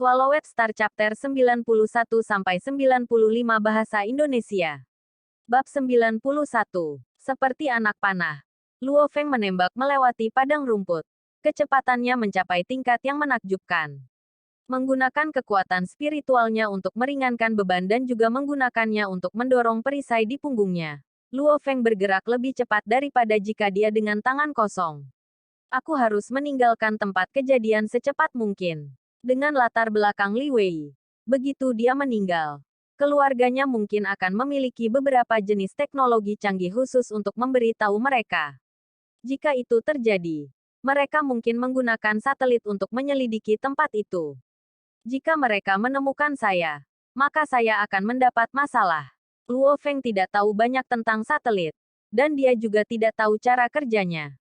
Swallowed Star Chapter 91-95 Bahasa Indonesia. Bab 91. Seperti anak panah. Luo Feng menembak melewati padang rumput. Kecepatannya mencapai tingkat yang menakjubkan. Menggunakan kekuatan spiritualnya untuk meringankan beban dan juga menggunakannya untuk mendorong perisai di punggungnya. Luo Feng bergerak lebih cepat daripada jika dia dengan tangan kosong. Aku harus meninggalkan tempat kejadian secepat mungkin. Dengan latar belakang Li Wei. Begitu dia meninggal, keluarganya mungkin akan memiliki beberapa jenis teknologi canggih khusus untuk memberi tahu mereka. Jika itu terjadi, mereka mungkin menggunakan satelit untuk menyelidiki tempat itu. Jika mereka menemukan saya, maka saya akan mendapat masalah. Luo Feng tidak tahu banyak tentang satelit, dan dia juga tidak tahu cara kerjanya.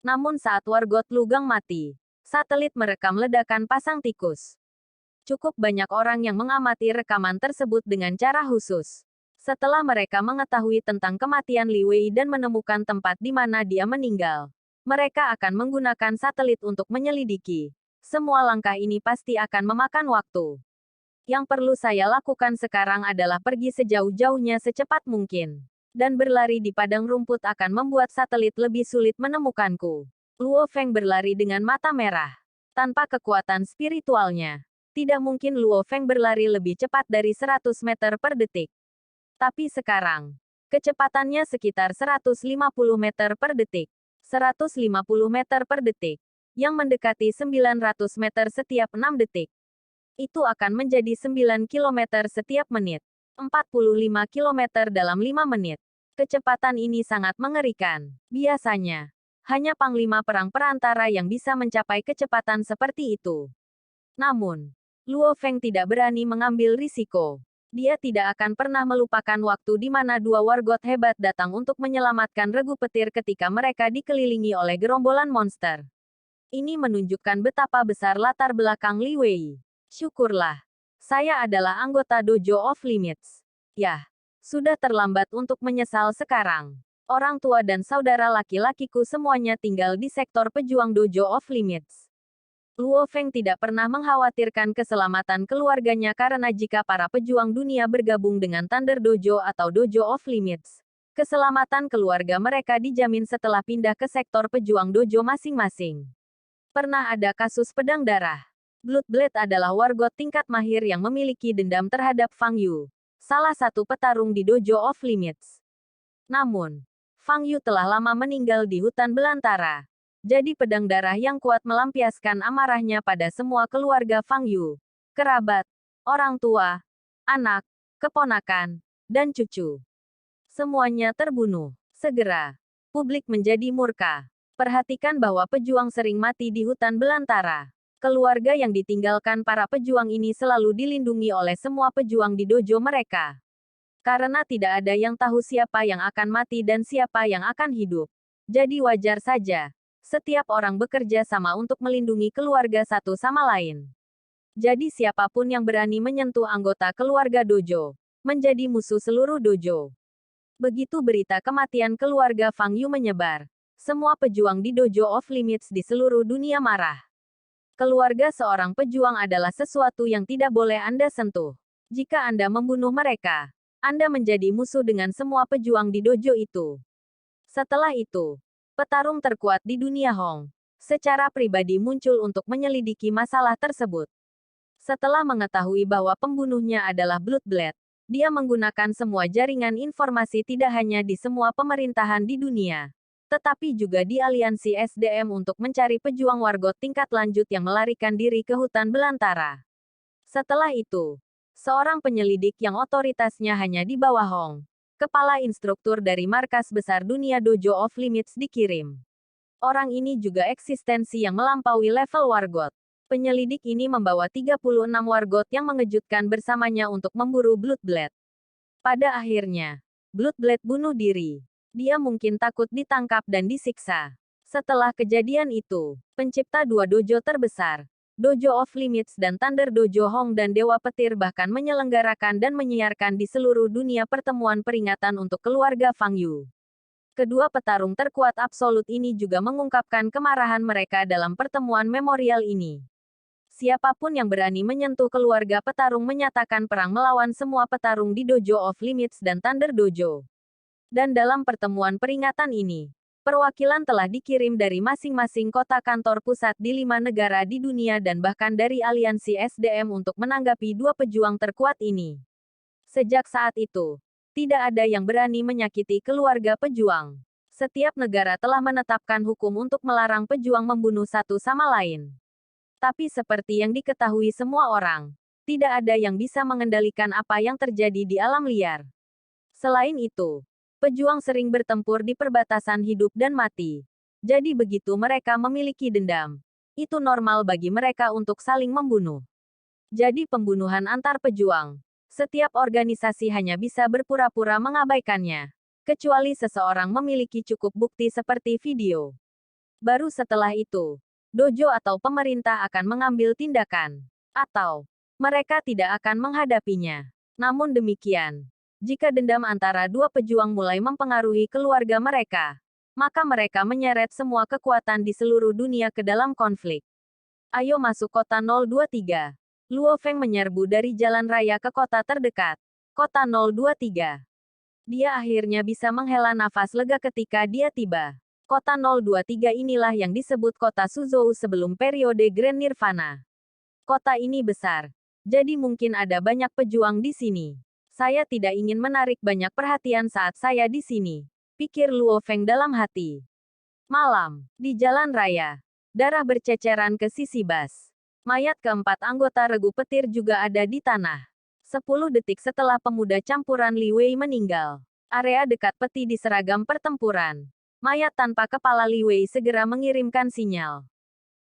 Namun saat Wargot Lugang mati, satelit merekam ledakan pasang tikus. Cukup banyak orang yang mengamati rekaman tersebut dengan cara khusus. Setelah mereka mengetahui tentang kematian Li Wei dan menemukan tempat di mana dia meninggal, mereka akan menggunakan satelit untuk menyelidiki. Semua langkah ini pasti akan memakan waktu. Yang perlu saya lakukan sekarang adalah pergi sejauh-jauhnya secepat mungkin. Dan berlari di padang rumput akan membuat satelit lebih sulit menemukanku. Luo Feng berlari dengan mata merah. Tanpa kekuatan spiritualnya, tidak mungkin Luo Feng berlari lebih cepat dari 100 meter per detik. Tapi sekarang, kecepatannya sekitar 150 meter per detik. 150 meter per detik, yang mendekati 900 meter setiap 6 detik. Itu akan menjadi 9 km setiap menit. 45 km dalam 5 menit. Kecepatan ini sangat mengerikan. Biasanya, hanya panglima perang perantara yang bisa mencapai kecepatan seperti itu. Namun, Luo Feng tidak berani mengambil risiko. Dia tidak akan pernah melupakan waktu di mana dua wargot hebat datang untuk menyelamatkan regu petir ketika mereka dikelilingi oleh gerombolan monster. Ini menunjukkan betapa besar latar belakang Li Wei. Syukurlah, saya adalah anggota Dojo of Limits. Yah, sudah terlambat untuk menyesal sekarang. Orang tua dan saudara laki-lakiku semuanya tinggal di sektor pejuang Dojo of Limits. Luo Feng tidak pernah mengkhawatirkan keselamatan keluarganya karena jika para pejuang dunia bergabung dengan Thunder Dojo atau Dojo of Limits, keselamatan keluarga mereka dijamin setelah pindah ke sektor pejuang dojo masing-masing. Pernah ada kasus pedang darah. Bloodblade adalah wargot tingkat mahir yang memiliki dendam terhadap Fang Yu, salah satu petarung di Dojo of Limits. Namun, Fang Yu telah lama meninggal di hutan belantara. Jadi pedang darah yang kuat melampiaskan amarahnya pada semua keluarga Fang Yu. Kerabat, orang tua, anak, keponakan, dan cucu. Semuanya terbunuh. Segera, publik menjadi murka. Perhatikan bahwa pejuang sering mati di hutan belantara. Keluarga yang ditinggalkan para pejuang ini selalu dilindungi oleh semua pejuang di dojo mereka. Karena tidak ada yang tahu siapa yang akan mati dan siapa yang akan hidup. Jadi wajar saja, setiap orang bekerja sama untuk melindungi keluarga satu sama lain. Jadi siapapun yang berani menyentuh anggota keluarga dojo, menjadi musuh seluruh dojo. Begitu berita kematian keluarga Fang Yu menyebar, semua pejuang di Dojo of Limits di seluruh dunia marah. Keluarga seorang pejuang adalah sesuatu yang tidak boleh Anda sentuh. Jika Anda membunuh mereka, Anda menjadi musuh dengan semua pejuang di dojo itu. Setelah itu, petarung terkuat di dunia Hong, secara pribadi muncul untuk menyelidiki masalah tersebut. Setelah mengetahui bahwa pembunuhnya adalah Bloodblade, dia menggunakan semua jaringan informasi tidak hanya di semua pemerintahan di dunia, tetapi juga di aliansi SDM untuk mencari pejuang wargot tingkat lanjut yang melarikan diri ke hutan belantara. Setelah itu, seorang penyelidik yang otoritasnya hanya di bawah Hong, kepala instruktur dari markas besar dunia Dojo of Limits dikirim. Orang ini juga eksistensi yang melampaui level wargot. Penyelidik ini membawa 36 wargot yang mengejutkan bersamanya untuk memburu Bloodblade. Pada akhirnya, Bloodblade bunuh diri. Dia mungkin takut ditangkap dan disiksa. Setelah kejadian itu, pencipta dua dojo terbesar, Dojo of Limits dan Thunder Dojo Hong dan Dewa Petir bahkan menyelenggarakan dan menyiarkan di seluruh dunia pertemuan peringatan untuk keluarga Fang Yu. Kedua petarung terkuat absolut ini juga mengungkapkan kemarahan mereka dalam pertemuan memorial ini. Siapapun yang berani menyentuh keluarga petarung menyatakan perang melawan semua petarung di Dojo of Limits dan Thunder Dojo. Dan dalam pertemuan peringatan ini, perwakilan telah dikirim dari masing-masing kota kantor pusat di 5 negara di dunia dan bahkan dari aliansi SDM untuk menanggapi dua pejuang terkuat ini. Sejak saat itu, tidak ada yang berani menyakiti keluarga pejuang. Setiap negara telah menetapkan hukum untuk melarang pejuang membunuh satu sama lain. Tapi seperti yang diketahui semua orang, tidak ada yang bisa mengendalikan apa yang terjadi di alam liar. Selain itu, pejuang sering bertempur di perbatasan hidup dan mati. Jadi begitu mereka memiliki dendam, itu normal bagi mereka untuk saling membunuh. Jadi pembunuhan antar pejuang, setiap organisasi hanya bisa berpura-pura mengabaikannya. Kecuali seseorang memiliki cukup bukti seperti video. Baru setelah itu, dojo atau pemerintah akan mengambil tindakan. Atau, mereka tidak akan menghadapinya. Namun demikian, jika dendam antara dua pejuang mulai mempengaruhi keluarga mereka, maka mereka menyeret semua kekuatan di seluruh dunia ke dalam konflik. Ayo masuk kota 023. Luo Feng menyerbu dari jalan raya ke kota terdekat. Kota 023. Dia akhirnya bisa menghela nafas lega ketika dia tiba. Kota 023 inilah yang disebut kota Suzhou sebelum periode Grand Nirvana. Kota ini besar, jadi mungkin ada banyak pejuang di sini. Saya tidak ingin menarik banyak perhatian saat saya di sini, pikir Luo Feng dalam hati. Malam, di jalan raya, darah berceceran ke sisi bas. Mayat keempat anggota regu petir juga ada di tanah. 10 detik setelah pemuda campuran Li Wei meninggal, area dekat peti diseragam pertempuran. Mayat tanpa kepala Li Wei segera mengirimkan sinyal.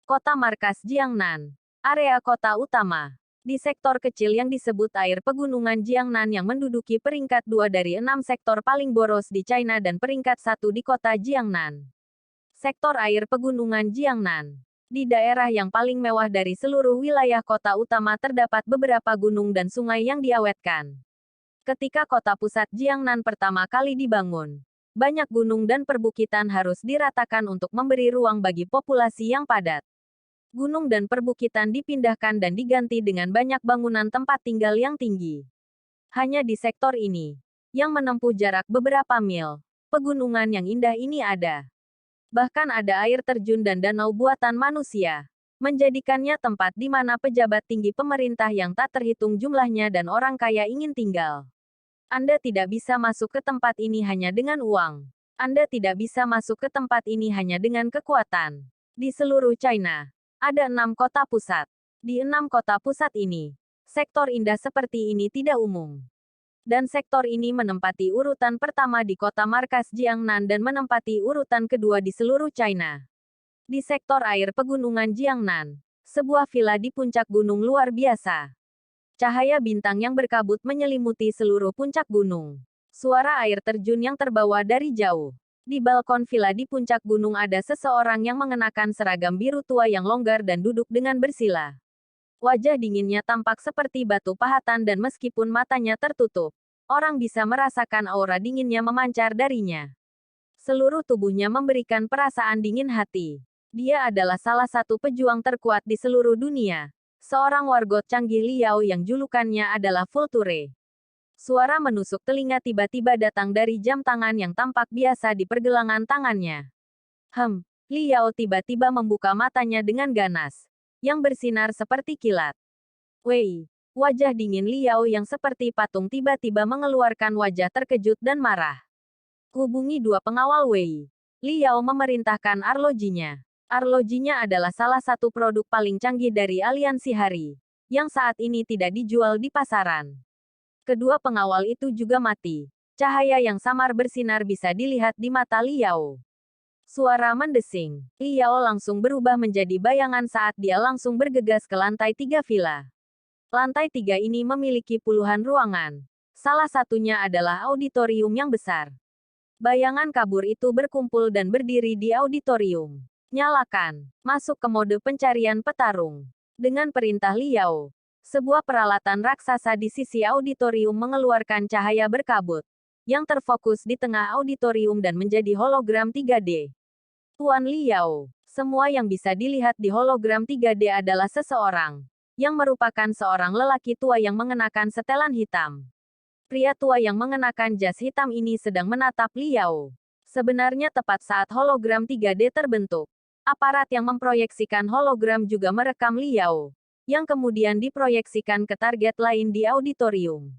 Kota markas Jiangnan. Area kota utama. Di sektor kecil yang disebut air pegunungan Jiangnan yang menduduki peringkat 2 dari 6 sektor paling boros di China dan peringkat 1 di kota Jiangnan. Sektor air pegunungan Jiangnan. Di daerah yang paling mewah dari seluruh wilayah kota utama terdapat beberapa gunung dan sungai yang diawetkan. Ketika kota pusat Jiangnan pertama kali dibangun, banyak gunung dan perbukitan harus diratakan untuk memberi ruang bagi populasi yang padat. Gunung dan perbukitan dipindahkan dan diganti dengan banyak bangunan tempat tinggal yang tinggi. Hanya di sektor ini, yang menempuh jarak beberapa mil, pegunungan yang indah ini ada. Bahkan ada air terjun dan danau buatan manusia, menjadikannya tempat di mana pejabat tinggi pemerintah yang tak terhitung jumlahnya dan orang kaya ingin tinggal. Anda tidak bisa masuk ke tempat ini hanya dengan uang. Anda tidak bisa masuk ke tempat ini hanya dengan kekuatan. Di seluruh China, ada 6 kota pusat. Di 6 kota pusat ini, sektor indah seperti ini tidak umum. Dan sektor ini menempati urutan pertama di kota markas Jiangnan dan menempati urutan kedua di seluruh China. Di sektor air pegunungan Jiangnan, sebuah villa di puncak gunung luar biasa. Cahaya bintang yang berkabut menyelimuti seluruh puncak gunung. Suara air terjun yang terbawa dari jauh. Di balkon villa di puncak gunung ada seseorang yang mengenakan seragam biru tua yang longgar dan duduk dengan bersila. Wajah dinginnya tampak seperti batu pahatan dan meskipun matanya tertutup, orang bisa merasakan aura dinginnya memancar darinya. Seluruh tubuhnya memberikan perasaan dingin hati. Dia adalah salah satu pejuang terkuat di seluruh dunia. Seorang wargot canggih Liao yang julukannya adalah Vulture. Suara menusuk telinga tiba-tiba datang dari jam tangan yang tampak biasa di pergelangan tangannya. Liao tiba-tiba membuka matanya dengan ganas, yang bersinar seperti kilat. Wei, wajah dingin Liao yang seperti patung tiba-tiba mengeluarkan wajah terkejut dan marah. Hubungi 2 pengawal Wei. Liao memerintahkan arlojinya. Arlojinya adalah salah satu produk paling canggih dari aliansi Hari, yang saat ini tidak dijual di pasaran. Kedua pengawal itu juga mati. Cahaya yang samar bersinar bisa dilihat di mata Liao. Suara mendesing. Liao langsung berubah menjadi bayangan saat dia langsung bergegas ke lantai 3 villa. Lantai 3 ini memiliki puluhan ruangan. Salah satunya adalah auditorium yang besar. Bayangan kabur itu berkumpul dan berdiri di auditorium. Nyalakan. Masuk ke mode pencarian petarung. Dengan perintah Liao, sebuah peralatan raksasa di sisi auditorium mengeluarkan cahaya berkabut, yang terfokus di tengah auditorium dan menjadi hologram 3D. Tuan Liao, Semua yang bisa dilihat di hologram 3D adalah seseorang yang merupakan seorang lelaki tua yang mengenakan setelan hitam. Pria tua yang mengenakan jas hitam ini sedang menatap Liao. Sebenarnya tepat saat hologram 3D terbentuk, aparat yang memproyeksikan hologram juga merekam Liao, yang kemudian diproyeksikan ke target lain di auditorium.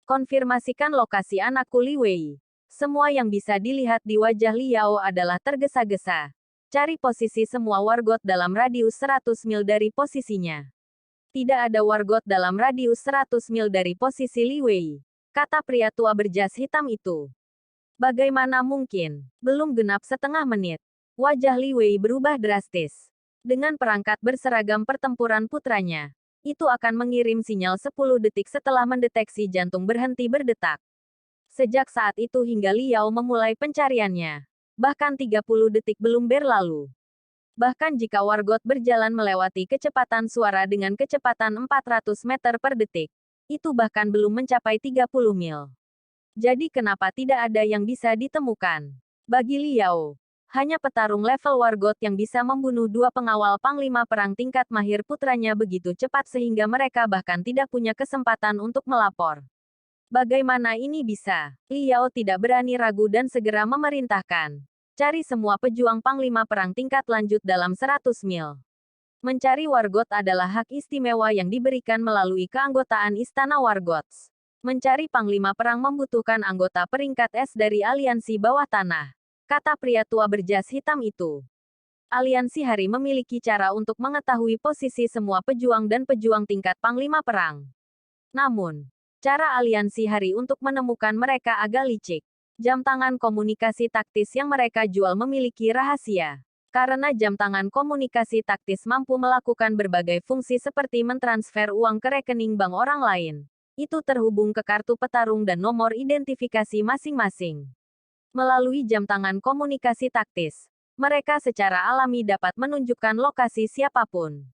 Konfirmasikan lokasi anakku Li Wei. Semua yang bisa dilihat di wajah Liao adalah tergesa-gesa. Cari posisi semua wargot dalam radius 100 mil dari posisinya. Tidak ada wargot dalam radius 100 mil dari posisi Li Wei, kata pria tua berjas hitam itu. Bagaimana mungkin? Belum genap setengah menit. Wajah Li Wei berubah drastis. Dengan perangkat berseragam pertempuran putranya, itu akan mengirim sinyal 10 detik setelah mendeteksi jantung berhenti berdetak. Sejak saat itu hingga Liao memulai pencariannya. Bahkan 30 detik belum berlalu. Bahkan jika wargot berjalan melewati kecepatan suara dengan kecepatan 400 meter per detik, itu bahkan belum mencapai 30 mil. Jadi kenapa tidak ada yang bisa ditemukan? Bagi Liao, hanya petarung level wargot yang bisa membunuh dua pengawal panglima perang tingkat mahir putranya begitu cepat sehingga mereka bahkan tidak punya kesempatan untuk melapor. Bagaimana ini bisa? Liao tidak berani ragu dan segera memerintahkan. Cari semua pejuang panglima perang tingkat lanjut dalam 100 mil. Mencari wargot adalah hak istimewa yang diberikan melalui keanggotaan Istana Wargots. Mencari panglima perang membutuhkan anggota peringkat S dari aliansi bawah tanah, kata pria tua berjas hitam itu. Aliansi Hari memiliki cara untuk mengetahui posisi semua pejuang dan pejuang tingkat panglima perang. Namun, cara aliansi Hari untuk menemukan mereka agak licik. Jam tangan komunikasi taktis yang mereka jual memiliki rahasia. Karena jam tangan komunikasi taktis mampu melakukan berbagai fungsi seperti mentransfer uang ke rekening bank orang lain. Itu terhubung ke kartu petarung dan nomor identifikasi masing-masing. Melalui jam tangan komunikasi taktis, mereka secara alami dapat menunjukkan lokasi siapapun.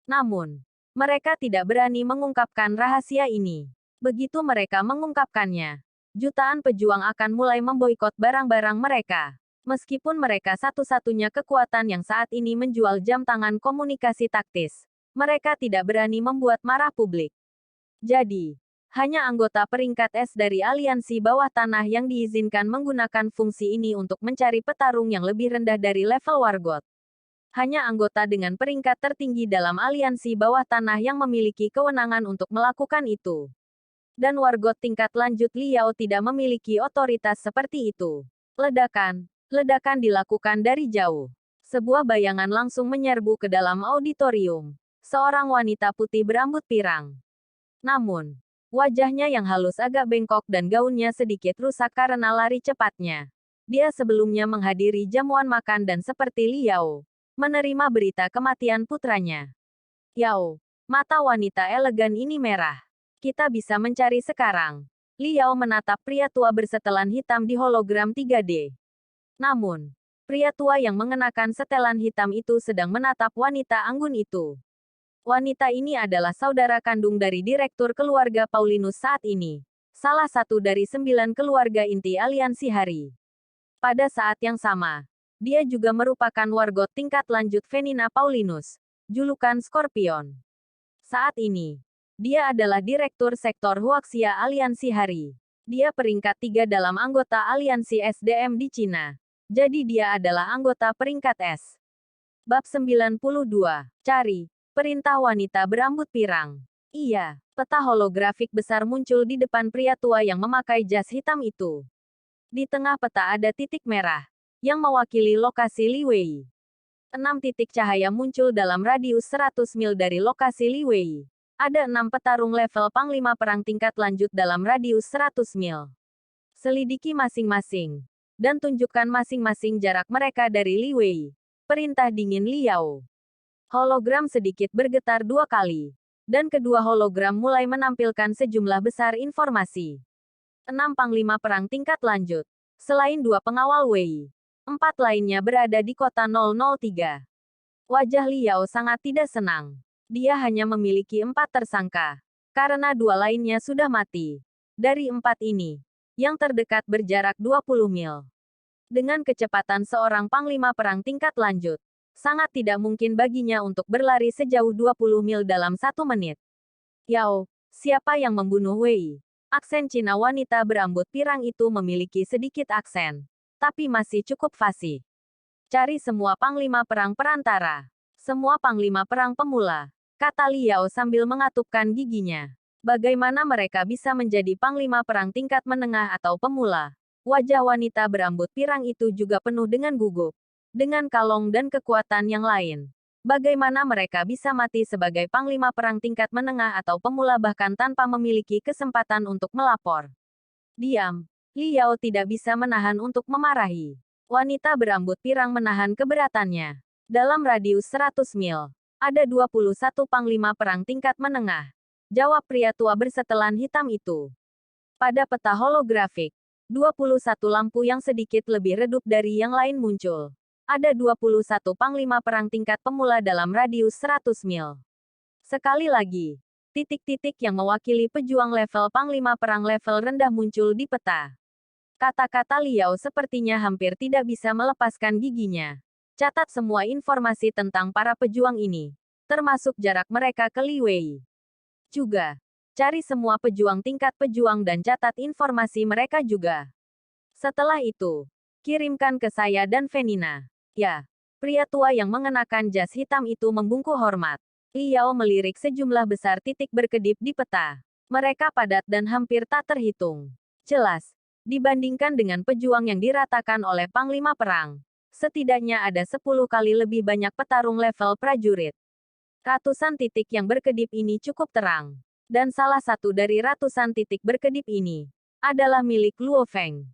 Namun, mereka tidak berani mengungkapkan rahasia ini. Begitu mereka mengungkapkannya, jutaan pejuang akan mulai memboikot barang-barang mereka. Meskipun mereka satu-satunya kekuatan yang saat ini menjual jam tangan komunikasi taktis, mereka tidak berani membuat marah publik. Jadi, hanya anggota peringkat S dari aliansi bawah tanah yang diizinkan menggunakan fungsi ini untuk mencari petarung yang lebih rendah dari level wargot. Hanya anggota dengan peringkat tertinggi dalam aliansi bawah tanah yang memiliki kewenangan untuk melakukan itu. Dan wargot tingkat lanjut Liao tidak memiliki otoritas seperti itu. Ledakan dilakukan dari jauh. Sebuah bayangan langsung menyerbu ke dalam auditorium. Seorang wanita putih berambut pirang. Namun, wajahnya yang halus agak bengkok dan gaunnya sedikit rusak karena lari cepatnya. Dia sebelumnya menghadiri jamuan makan dan seperti Liao, menerima berita kematian putranya. Yao, mata wanita elegan ini merah. Kita bisa mencari sekarang. Liao menatap pria tua bersetelan hitam di hologram 3D. Namun, pria tua yang mengenakan setelan hitam itu sedang menatap wanita anggun itu. Wanita ini adalah saudara kandung dari Direktur Keluarga Paulinus saat ini. Salah satu dari 9 keluarga inti aliansi Hari. Pada saat yang sama, dia juga merupakan wargot tingkat lanjut Venina Paulinus, julukan Scorpion. Saat ini, dia adalah Direktur Sektor Huaxia Aliansi Hari. Dia peringkat 3 dalam anggota aliansi SDM di Cina. Jadi dia adalah anggota peringkat S. Bab 92. Cari. Perintah wanita berambut pirang. Iya, peta holografik besar muncul di depan pria tua yang memakai jas hitam itu. Di tengah peta ada titik merah, yang mewakili lokasi Li Wei. 6 titik cahaya muncul dalam radius 100 mil dari lokasi Li Wei. Ada 6 petarung level panglima perang tingkat lanjut dalam radius 100 mil. Selidiki masing-masing, dan tunjukkan masing-masing jarak mereka dari Li Wei. Perintah dingin Liao. Hologram sedikit bergetar 2 kali. Dan kedua hologram mulai menampilkan sejumlah besar informasi. 6 panglima perang tingkat lanjut. Selain 2 pengawal Wei. 4 lainnya berada di kota 003. Wajah Liao sangat tidak senang. Dia hanya memiliki 4 tersangka. Karena 2 lainnya sudah mati. Dari 4 ini, yang terdekat berjarak 20 mil. Dengan kecepatan seorang panglima perang tingkat lanjut, Sangat tidak mungkin baginya untuk berlari sejauh 20 mil dalam 1 menit. Yao, siapa yang membunuh Wei? Aksen Cina wanita berambut pirang itu memiliki sedikit aksen, tapi masih cukup fasih. Cari semua panglima perang perantara. Semua panglima perang pemula, kata Liao sambil mengatupkan giginya. Bagaimana mereka bisa menjadi panglima perang tingkat menengah atau pemula? Wajah wanita berambut pirang itu juga penuh dengan gugup. Dengan kalong dan kekuatan yang lain. Bagaimana mereka bisa mati sebagai panglima perang tingkat menengah atau pemula bahkan tanpa memiliki kesempatan untuk melapor? Diam. Liao tidak bisa menahan untuk memarahi. Wanita berambut pirang menahan keberatannya. Dalam radius 100 mil, ada 21 panglima perang tingkat menengah. Jawab pria tua bersetelan hitam itu. Pada peta holografik, 21 lampu yang sedikit lebih redup dari yang lain muncul. Ada 21 panglima perang tingkat pemula dalam radius 100 mil. Sekali lagi, titik-titik yang mewakili pejuang level panglima perang level rendah muncul di peta. Kata-kata Liao sepertinya hampir tidak bisa melepaskan giginya. Catat semua informasi tentang para pejuang ini, termasuk jarak mereka ke Li Wei. Juga, cari semua pejuang tingkat pejuang dan catat informasi mereka juga. Setelah itu, kirimkan ke saya dan Venina. Ya, pria tua yang mengenakan jas hitam itu membungkuk hormat. Liao melirik sejumlah besar titik berkedip di peta. Mereka padat dan hampir tak terhitung. Jelas, dibandingkan dengan pejuang yang diratakan oleh panglima perang, setidaknya ada 10 kali lebih banyak petarung level prajurit. Ratusan titik yang berkedip ini cukup terang. Dan salah satu dari ratusan titik berkedip ini adalah milik Luo Feng.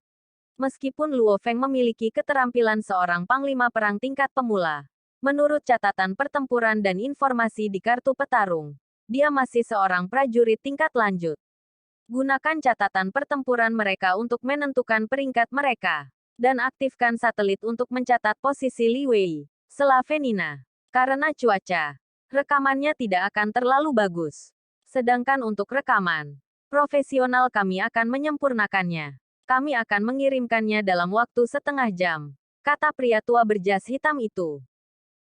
Meskipun Luo Feng memiliki keterampilan seorang panglima perang tingkat pemula, menurut catatan pertempuran dan informasi di kartu petarung, dia masih seorang prajurit tingkat lanjut. Gunakan catatan pertempuran mereka untuk menentukan peringkat mereka, dan aktifkan satelit untuk mencatat posisi Li Wei, sela Venina. Karena cuaca, rekamannya tidak akan terlalu bagus. Sedangkan untuk rekaman profesional kami akan menyempurnakannya. Kami akan mengirimkannya dalam waktu setengah jam, kata pria tua berjas hitam itu.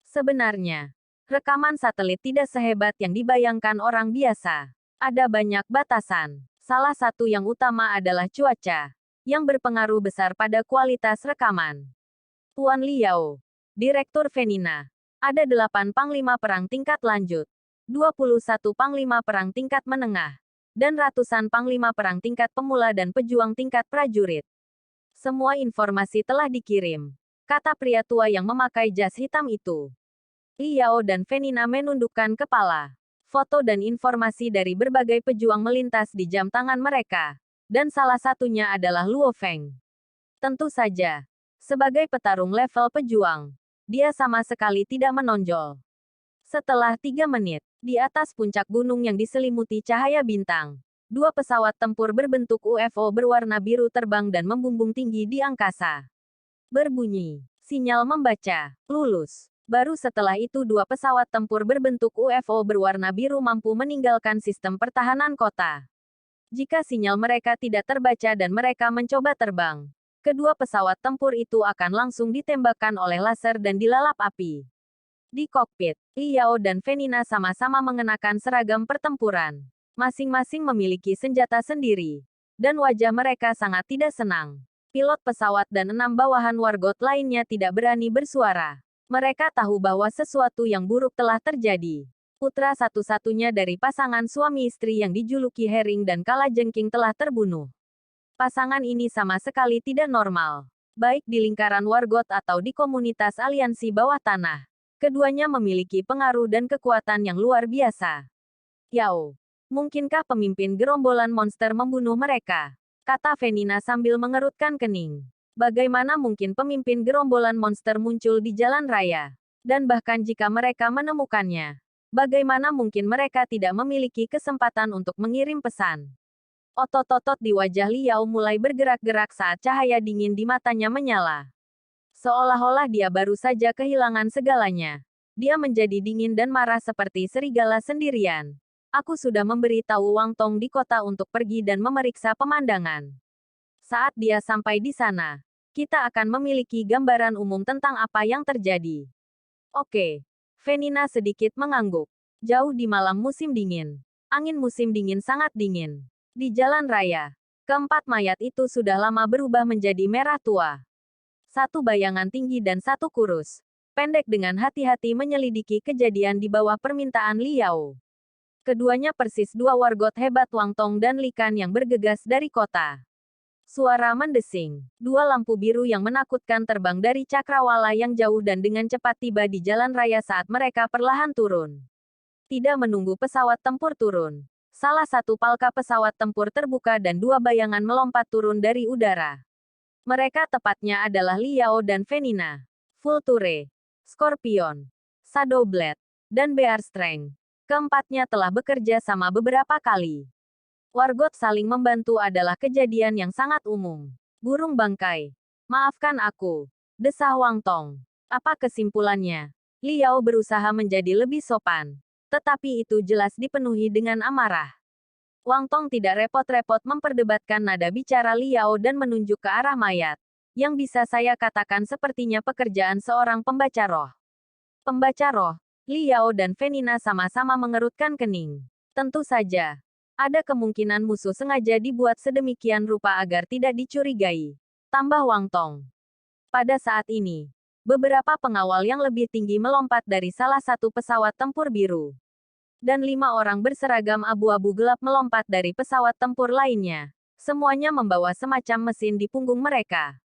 Sebenarnya, rekaman satelit tidak sehebat yang dibayangkan orang biasa. Ada banyak batasan. Salah satu yang utama adalah cuaca, yang berpengaruh besar pada kualitas rekaman. Tuan Liao, Direktur Venina, ada 8 panglima perang tingkat lanjut, 21 panglima perang tingkat menengah, dan ratusan panglima perang tingkat pemula dan pejuang tingkat prajurit. Semua informasi telah dikirim, kata pria tua yang memakai jas hitam itu. Liao dan Venina menundukkan kepala. Foto dan informasi dari berbagai pejuang melintas di jam tangan mereka, dan salah satunya adalah Luo Feng. Tentu saja, sebagai petarung level pejuang, dia sama sekali tidak menonjol. Setelah 3 menit, di atas puncak gunung yang diselimuti cahaya bintang, 2 pesawat tempur berbentuk UFO berwarna biru terbang dan membumbung tinggi di angkasa. Berbunyi, sinyal membaca, lulus. Baru setelah itu 2 pesawat tempur berbentuk UFO berwarna biru mampu meninggalkan sistem pertahanan kota. Jika sinyal mereka tidak terbaca dan mereka mencoba terbang, kedua pesawat tempur itu akan langsung ditembakkan oleh laser dan dilalap api. Di kokpit, Liao dan Venina sama-sama mengenakan seragam pertempuran. Masing-masing memiliki senjata sendiri. Dan wajah mereka sangat tidak senang. Pilot pesawat dan 6 bawahan wargot lainnya tidak berani bersuara. Mereka tahu bahwa sesuatu yang buruk telah terjadi. Putra satu-satunya dari pasangan suami istri yang dijuluki Herring dan Kalajengking telah terbunuh. Pasangan ini sama sekali tidak normal. Baik di lingkaran wargot atau di komunitas aliansi bawah tanah. Keduanya memiliki pengaruh dan kekuatan yang luar biasa. Yao, mungkinkah pemimpin gerombolan monster membunuh mereka? Kata Venina sambil mengerutkan kening. Bagaimana mungkin pemimpin gerombolan monster muncul di jalan raya? Dan bahkan jika mereka menemukannya, bagaimana mungkin mereka tidak memiliki kesempatan untuk mengirim pesan? Otot-otot di wajah Liao mulai bergerak-gerak saat cahaya dingin di matanya menyala. Seolah-olah dia baru saja kehilangan segalanya. Dia menjadi dingin dan marah seperti serigala sendirian. Aku sudah memberi tahu Wang Tong di kota untuk pergi dan memeriksa pemandangan. Saat dia sampai di sana, kita akan memiliki gambaran umum tentang apa yang terjadi. Oke. Venina sedikit mengangguk. Jauh di malam musim dingin. Angin musim dingin sangat dingin. Di jalan raya. Keempat mayat itu sudah lama berubah menjadi merah tua. Satu bayangan tinggi dan satu kurus. Pendek dengan hati-hati menyelidiki kejadian di bawah permintaan Liao. Keduanya persis dua wargot hebat Wang Tong dan Li Kan yang bergegas dari kota. Suara mendesing. Dua lampu biru yang menakutkan terbang dari cakrawala yang jauh dan dengan cepat tiba di jalan raya saat mereka perlahan turun. Tidak menunggu pesawat tempur turun. Salah satu palka pesawat tempur terbuka dan dua bayangan melompat turun dari udara. Mereka tepatnya adalah Liao dan Venina. Vulture, Scorpion, Shadow Blade, dan Bear Strength. Keempatnya telah bekerja sama beberapa kali. Wargot saling membantu adalah kejadian yang sangat umum. Burung bangkai. Maafkan aku. Desah Wang Tong. Apa kesimpulannya? Liao berusaha menjadi lebih sopan. Tetapi itu jelas dipenuhi dengan amarah. Wang Tong tidak repot-repot memperdebatkan nada bicara Liao dan menunjuk ke arah mayat. Yang bisa saya katakan sepertinya pekerjaan seorang pembaca roh. Pembaca roh. Liao dan Venina sama-sama mengerutkan kening. Tentu saja. Ada kemungkinan musuh sengaja dibuat sedemikian rupa agar tidak dicurigai. Tambah Wang Tong. Pada saat ini, beberapa pengawal yang lebih tinggi melompat dari salah satu pesawat tempur biru. Dan 5 orang berseragam abu-abu gelap melompat dari pesawat tempur lainnya. Semuanya membawa semacam mesin di punggung mereka.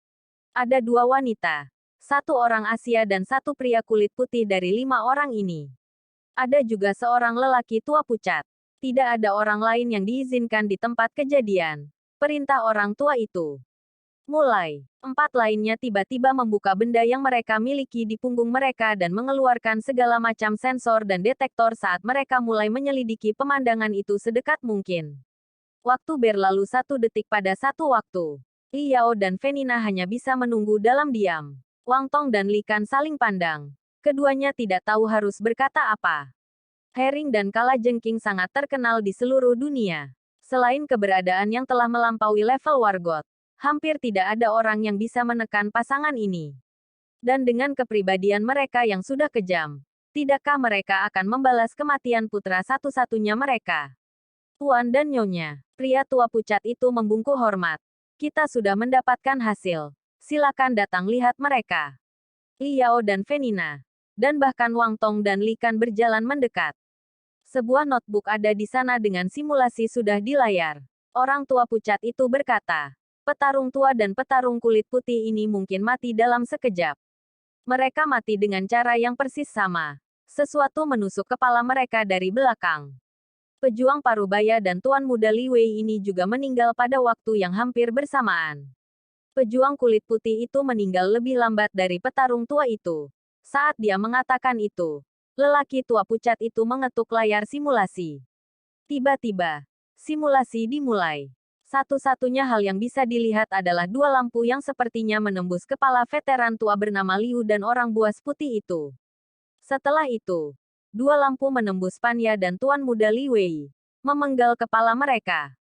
Ada 2 wanita. 1 orang Asia dan 1 pria kulit putih dari 5 orang ini. Ada juga seorang lelaki tua pucat. Tidak ada orang lain yang diizinkan di tempat kejadian. Perintah orang tua itu. Mulai. 4 lainnya tiba-tiba membuka benda yang mereka miliki di punggung mereka dan mengeluarkan segala macam sensor dan detektor saat mereka mulai menyelidiki pemandangan itu sedekat mungkin. Waktu berlalu 1 detik pada satu waktu. Liao dan Venina hanya bisa menunggu dalam diam. Wang Tong dan Li Kan saling pandang. Keduanya tidak tahu harus berkata apa. Herring dan kalajengking sangat terkenal di seluruh dunia. Selain keberadaan yang telah melampaui level Wargot, hampir tidak ada orang yang bisa menekan pasangan ini. Dan dengan kepribadian mereka yang sudah kejam, tidakkah mereka akan membalas kematian putra satu-satunya mereka? Tuan dan Nyonya, pria tua pucat itu membungkuk hormat. Kita sudah mendapatkan hasil. Silakan datang lihat mereka. Liao dan Venina, dan bahkan Wang Tong dan Li Kan berjalan mendekat. Sebuah notebook ada di sana dengan simulasi sudah di layar. Orang tua pucat itu berkata, petarung tua dan petarung kulit putih ini mungkin mati dalam sekejap. Mereka mati dengan cara yang persis sama. Sesuatu menusuk kepala mereka dari belakang. Pejuang Parubaya dan Tuan Muda Li Wei ini juga meninggal pada waktu yang hampir bersamaan. Pejuang kulit putih itu meninggal lebih lambat dari petarung tua itu. Saat dia mengatakan itu, lelaki tua pucat itu mengetuk layar simulasi. Tiba-tiba, simulasi dimulai. Satu-satunya hal yang bisa dilihat adalah 2 lampu yang sepertinya menembus kepala veteran tua bernama Liu dan orang buas putih itu. Setelah itu, 2 lampu menembus Panya dan Tuan Muda Li Wei, memenggal kepala mereka.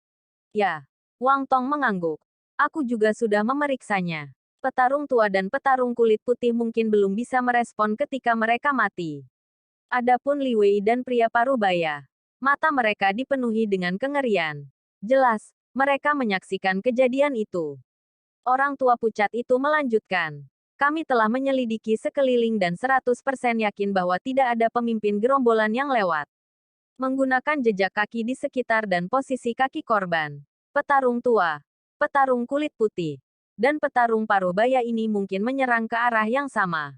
Ya, Wang Tong mengangguk. Aku juga sudah memeriksanya. Petarung tua dan petarung kulit putih mungkin belum bisa merespon ketika mereka mati. Adapun Li Wei dan pria Parubaya, mata mereka dipenuhi dengan kengerian. Jelas, mereka menyaksikan kejadian itu. Orang tua pucat itu melanjutkan. Kami telah menyelidiki sekeliling dan 100% yakin bahwa tidak ada pemimpin gerombolan yang lewat. Menggunakan jejak kaki di sekitar dan posisi kaki korban. Petarung tua, petarung kulit putih, dan petarung Parubaya ini mungkin menyerang ke arah yang sama.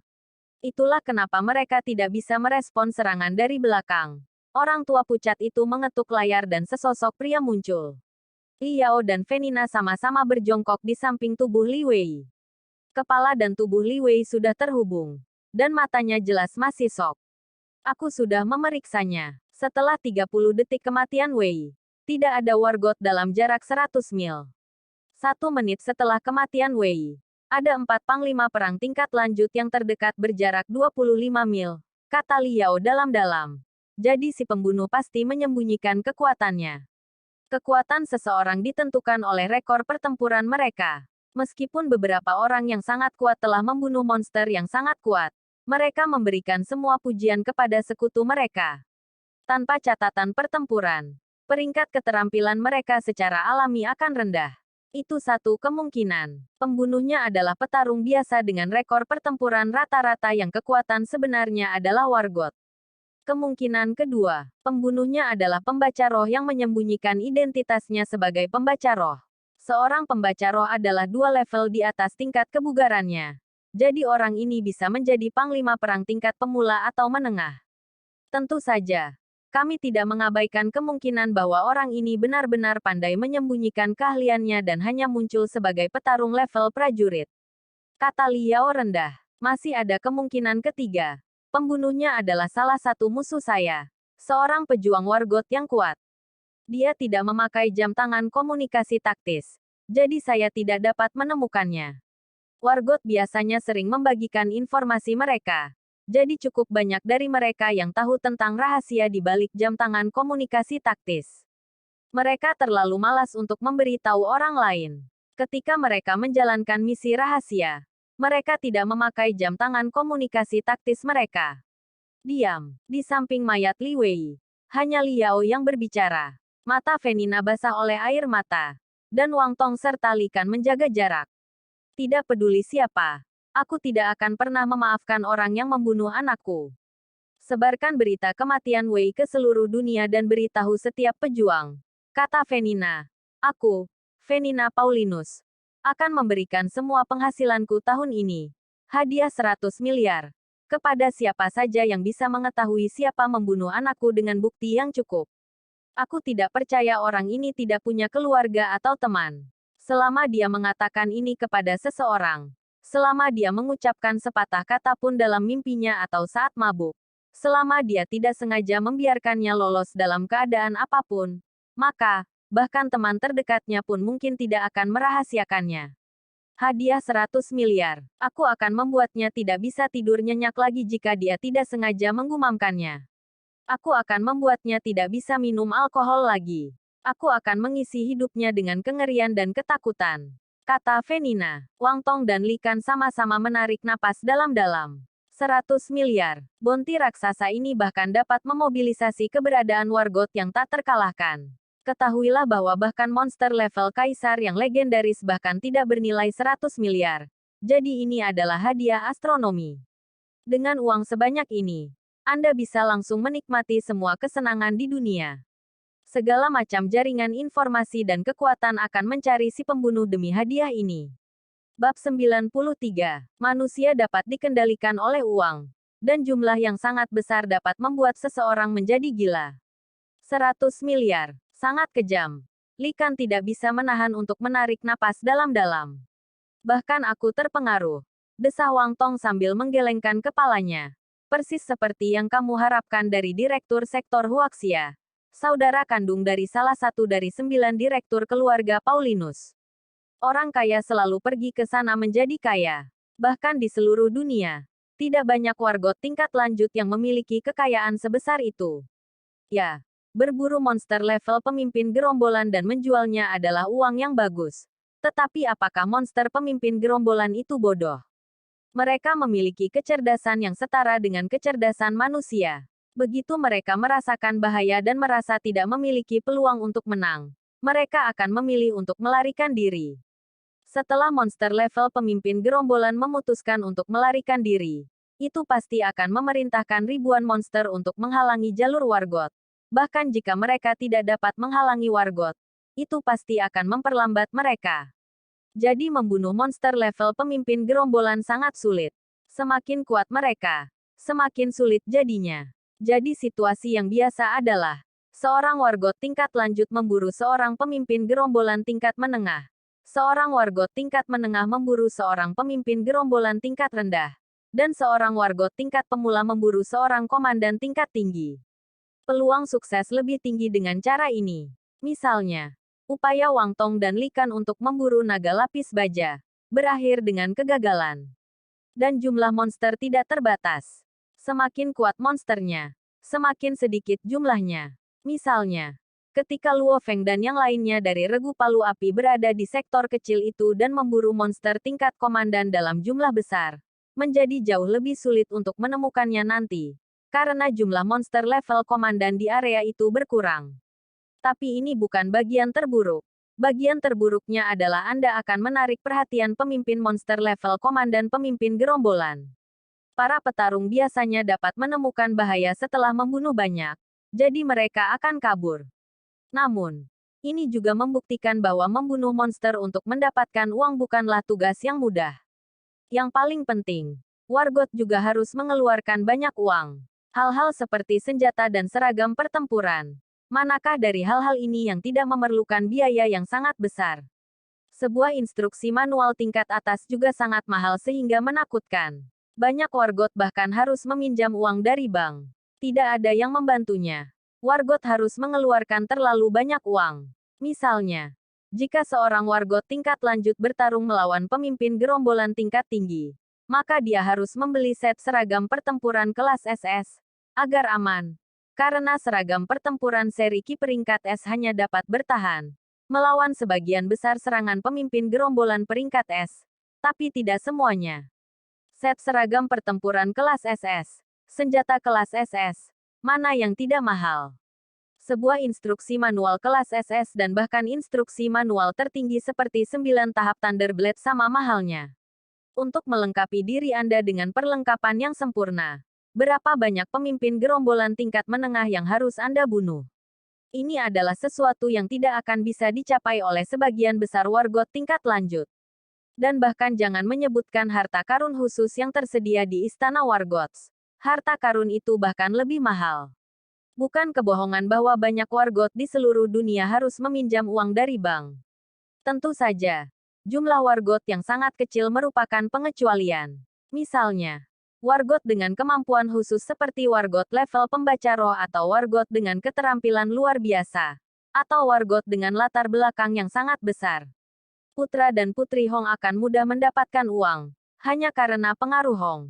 Itulah kenapa mereka tidak bisa merespon serangan dari belakang. Orang tua pucat itu mengetuk layar dan sesosok pria muncul. Liao dan Venina sama-sama berjongkok di samping tubuh Li Wei. Kepala dan tubuh Li Wei sudah terhubung. Dan matanya jelas masih sok. Aku sudah memeriksanya. Setelah 30 detik kematian Wei, tidak ada wargot dalam jarak 100 mil. 1 menit setelah kematian Wei, ada 4 panglima perang tingkat lanjut yang terdekat berjarak 25 mil, kata Liao dalam-dalam. Jadi si pembunuh pasti menyembunyikan kekuatannya. Kekuatan seseorang ditentukan oleh rekor pertempuran mereka. Meskipun beberapa orang yang sangat kuat telah membunuh monster yang sangat kuat, Mereka memberikan semua pujian kepada sekutu mereka. Tanpa catatan pertempuran, peringkat keterampilan mereka secara alami akan rendah. Itu satu kemungkinan. Pembunuhnya adalah petarung biasa dengan rekor pertempuran rata-rata yang kekuatan sebenarnya adalah Wargot. Kemungkinan kedua, pembunuhnya adalah pembaca roh yang menyembunyikan identitasnya sebagai pembaca roh. Seorang pembaca roh adalah 2 level di atas tingkat kebugarannya. Jadi orang ini bisa menjadi panglima perang tingkat pemula atau menengah. Tentu saja, kami tidak mengabaikan kemungkinan bahwa orang ini benar-benar pandai menyembunyikan keahliannya dan hanya muncul sebagai petarung level prajurit. Kata Liao rendah. Masih ada kemungkinan ketiga. Pembunuhnya adalah salah satu musuh saya. Seorang pejuang Wargot yang kuat. Dia tidak memakai jam tangan komunikasi taktis. Jadi saya tidak dapat menemukannya. Wargot biasanya sering membagikan informasi mereka. Jadi cukup banyak dari mereka yang tahu tentang rahasia di balik jam tangan komunikasi taktis. Mereka terlalu malas untuk memberitahu orang lain. Ketika mereka menjalankan misi rahasia, mereka tidak memakai jam tangan komunikasi taktis mereka. Diam. Di samping mayat Li Wei, hanya Liao yang berbicara. Mata Venina basah oleh air mata. Dan Wang Tong serta Li Kan menjaga jarak. Tidak peduli siapa, aku tidak akan pernah memaafkan orang yang membunuh anakku. Sebarkan berita kematian Wei ke seluruh dunia dan beritahu setiap pejuang. Kata Venina. Aku, Venina Paulinus, akan memberikan semua penghasilanku tahun ini. Hadiah 100 miliar. Kepada siapa saja yang bisa mengetahui siapa membunuh anakku dengan bukti yang cukup. Aku tidak percaya orang ini tidak punya keluarga atau teman. Selama dia mengatakan ini kepada seseorang. Selama dia mengucapkan sepatah kata pun dalam mimpinya atau saat mabuk. Selama dia tidak sengaja membiarkannya lolos dalam keadaan apapun. Maka, bahkan teman terdekatnya pun mungkin tidak akan merahasiakannya. Hadiah 100 miliar. Aku akan membuatnya tidak bisa tidur nyenyak lagi jika dia tidak sengaja menggumamkannya. Aku akan membuatnya tidak bisa minum alkohol lagi. Aku akan mengisi hidupnya dengan kengerian dan ketakutan. Kata Venina. Wang Tong dan Li Kan sama-sama menarik napas dalam-dalam. 100 miliar. Bonti raksasa ini bahkan dapat memobilisasi keberadaan Wargot yang tak terkalahkan. Ketahuilah bahwa bahkan monster level kaisar yang legendaris bahkan tidak bernilai 100 miliar. Jadi ini adalah hadiah astronomi. Dengan uang sebanyak ini, Anda bisa langsung menikmati semua kesenangan di dunia. Segala macam jaringan informasi dan kekuatan akan mencari si pembunuh demi hadiah ini. Bab 93. Manusia dapat dikendalikan oleh uang. Dan jumlah yang sangat besar dapat membuat seseorang menjadi gila. 100 miliar. Sangat kejam. Li Kan tidak bisa menahan untuk menarik napas dalam-dalam. Bahkan aku terpengaruh. Desah Wang Tong sambil menggelengkan kepalanya. Persis seperti yang kamu harapkan dari Direktur Sektor Huaxia. Saudara kandung dari salah satu dari 9 direktur keluarga Paulinus. Orang kaya selalu pergi ke sana menjadi kaya. Bahkan di seluruh dunia, tidak banyak wargot tingkat lanjut yang memiliki kekayaan sebesar itu. Ya, berburu monster level pemimpin gerombolan dan menjualnya adalah uang yang bagus. Tetapi apakah monster pemimpin gerombolan itu bodoh? Mereka memiliki kecerdasan yang setara dengan kecerdasan manusia. Begitu mereka merasakan bahaya dan merasa tidak memiliki peluang untuk menang, mereka akan memilih untuk melarikan diri. Setelah monster level pemimpin gerombolan memutuskan untuk melarikan diri, itu pasti akan memerintahkan ribuan monster untuk menghalangi jalur Wargot. Bahkan jika mereka tidak dapat menghalangi Wargot, itu pasti akan memperlambat mereka. Jadi membunuh monster level pemimpin gerombolan sangat sulit. Semakin kuat mereka, semakin sulit jadinya. Jadi situasi yang biasa adalah, seorang Wargot tingkat lanjut memburu seorang pemimpin gerombolan tingkat menengah. Seorang Wargot tingkat menengah memburu seorang pemimpin gerombolan tingkat rendah. Dan seorang Wargot tingkat pemula memburu seorang komandan tingkat tinggi. Peluang sukses lebih tinggi dengan cara ini. Misalnya, upaya Wang Tong dan Li Kan untuk memburu naga lapis baja, berakhir dengan kegagalan. Dan jumlah monster tidak terbatas. Semakin kuat monsternya, semakin sedikit jumlahnya. Misalnya, ketika Luo Feng dan yang lainnya dari Regu Palu Api berada di sektor kecil itu dan memburu monster tingkat komandan dalam jumlah besar, menjadi jauh lebih sulit untuk menemukannya nanti, karena jumlah monster level komandan di area itu berkurang. Tapi ini bukan bagian terburuk. Bagian terburuknya adalah Anda akan menarik perhatian pemimpin monster level komandan pemimpin gerombolan. Para petarung biasanya dapat menemukan bahaya setelah membunuh banyak, jadi mereka akan kabur. Namun, ini juga membuktikan bahwa membunuh monster untuk mendapatkan uang bukanlah tugas yang mudah. Yang paling penting, Wargot juga harus mengeluarkan banyak uang. Hal-hal seperti senjata dan seragam pertempuran. Manakah dari hal-hal ini yang tidak memerlukan biaya yang sangat besar? Sebuah instruksi manual tingkat atas juga sangat mahal sehingga menakutkan. Banyak Wargot bahkan harus meminjam uang dari bank. Tidak ada yang membantunya. Wargot harus mengeluarkan terlalu banyak uang. Misalnya, jika seorang Wargot tingkat lanjut bertarung melawan pemimpin gerombolan tingkat tinggi, maka dia harus membeli set seragam pertempuran kelas SS, agar aman. Karena seragam pertempuran seri Ki peringkat S hanya dapat bertahan melawan sebagian besar serangan pemimpin gerombolan peringkat S, tapi tidak semuanya. Set seragam pertempuran kelas SS, senjata kelas SS, mana yang tidak mahal? Sebuah instruksi manual kelas SS dan bahkan instruksi manual tertinggi seperti 9 tahap Thunderblade sama mahalnya. Untuk melengkapi diri Anda dengan perlengkapan yang sempurna, berapa banyak pemimpin gerombolan tingkat menengah yang harus Anda bunuh? Ini adalah sesuatu yang tidak akan bisa dicapai oleh sebagian besar Wargot tingkat lanjut. Dan bahkan jangan menyebutkan harta karun khusus yang tersedia di Istana Wargots. Harta karun itu bahkan lebih mahal. Bukan kebohongan bahwa banyak Wargot di seluruh dunia harus meminjam uang dari bank. Tentu saja, jumlah Wargot yang sangat kecil merupakan pengecualian. Misalnya, Wargot dengan kemampuan khusus seperti Wargot level pembaca roh atau Wargot dengan keterampilan luar biasa, atau Wargot dengan latar belakang yang sangat besar. Putra dan putri Hong akan mudah mendapatkan uang, hanya karena pengaruh Hong.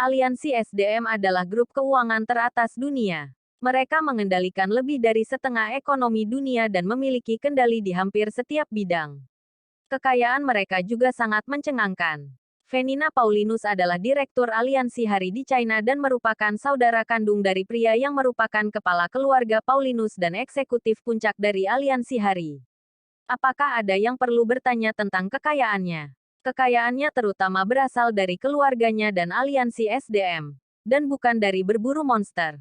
Aliansi SDM adalah grup keuangan teratas dunia. Mereka mengendalikan lebih dari setengah ekonomi dunia dan memiliki kendali di hampir setiap bidang. Kekayaan mereka juga sangat mencengangkan. Venina Paulinus adalah Direktur Aliansi Hari di China dan merupakan saudara kandung dari pria yang merupakan kepala keluarga Paulinus dan eksekutif puncak dari Aliansi Hari. Apakah ada yang perlu bertanya tentang kekayaannya? Kekayaannya terutama berasal dari keluarganya dan aliansi SDM, dan bukan dari berburu monster.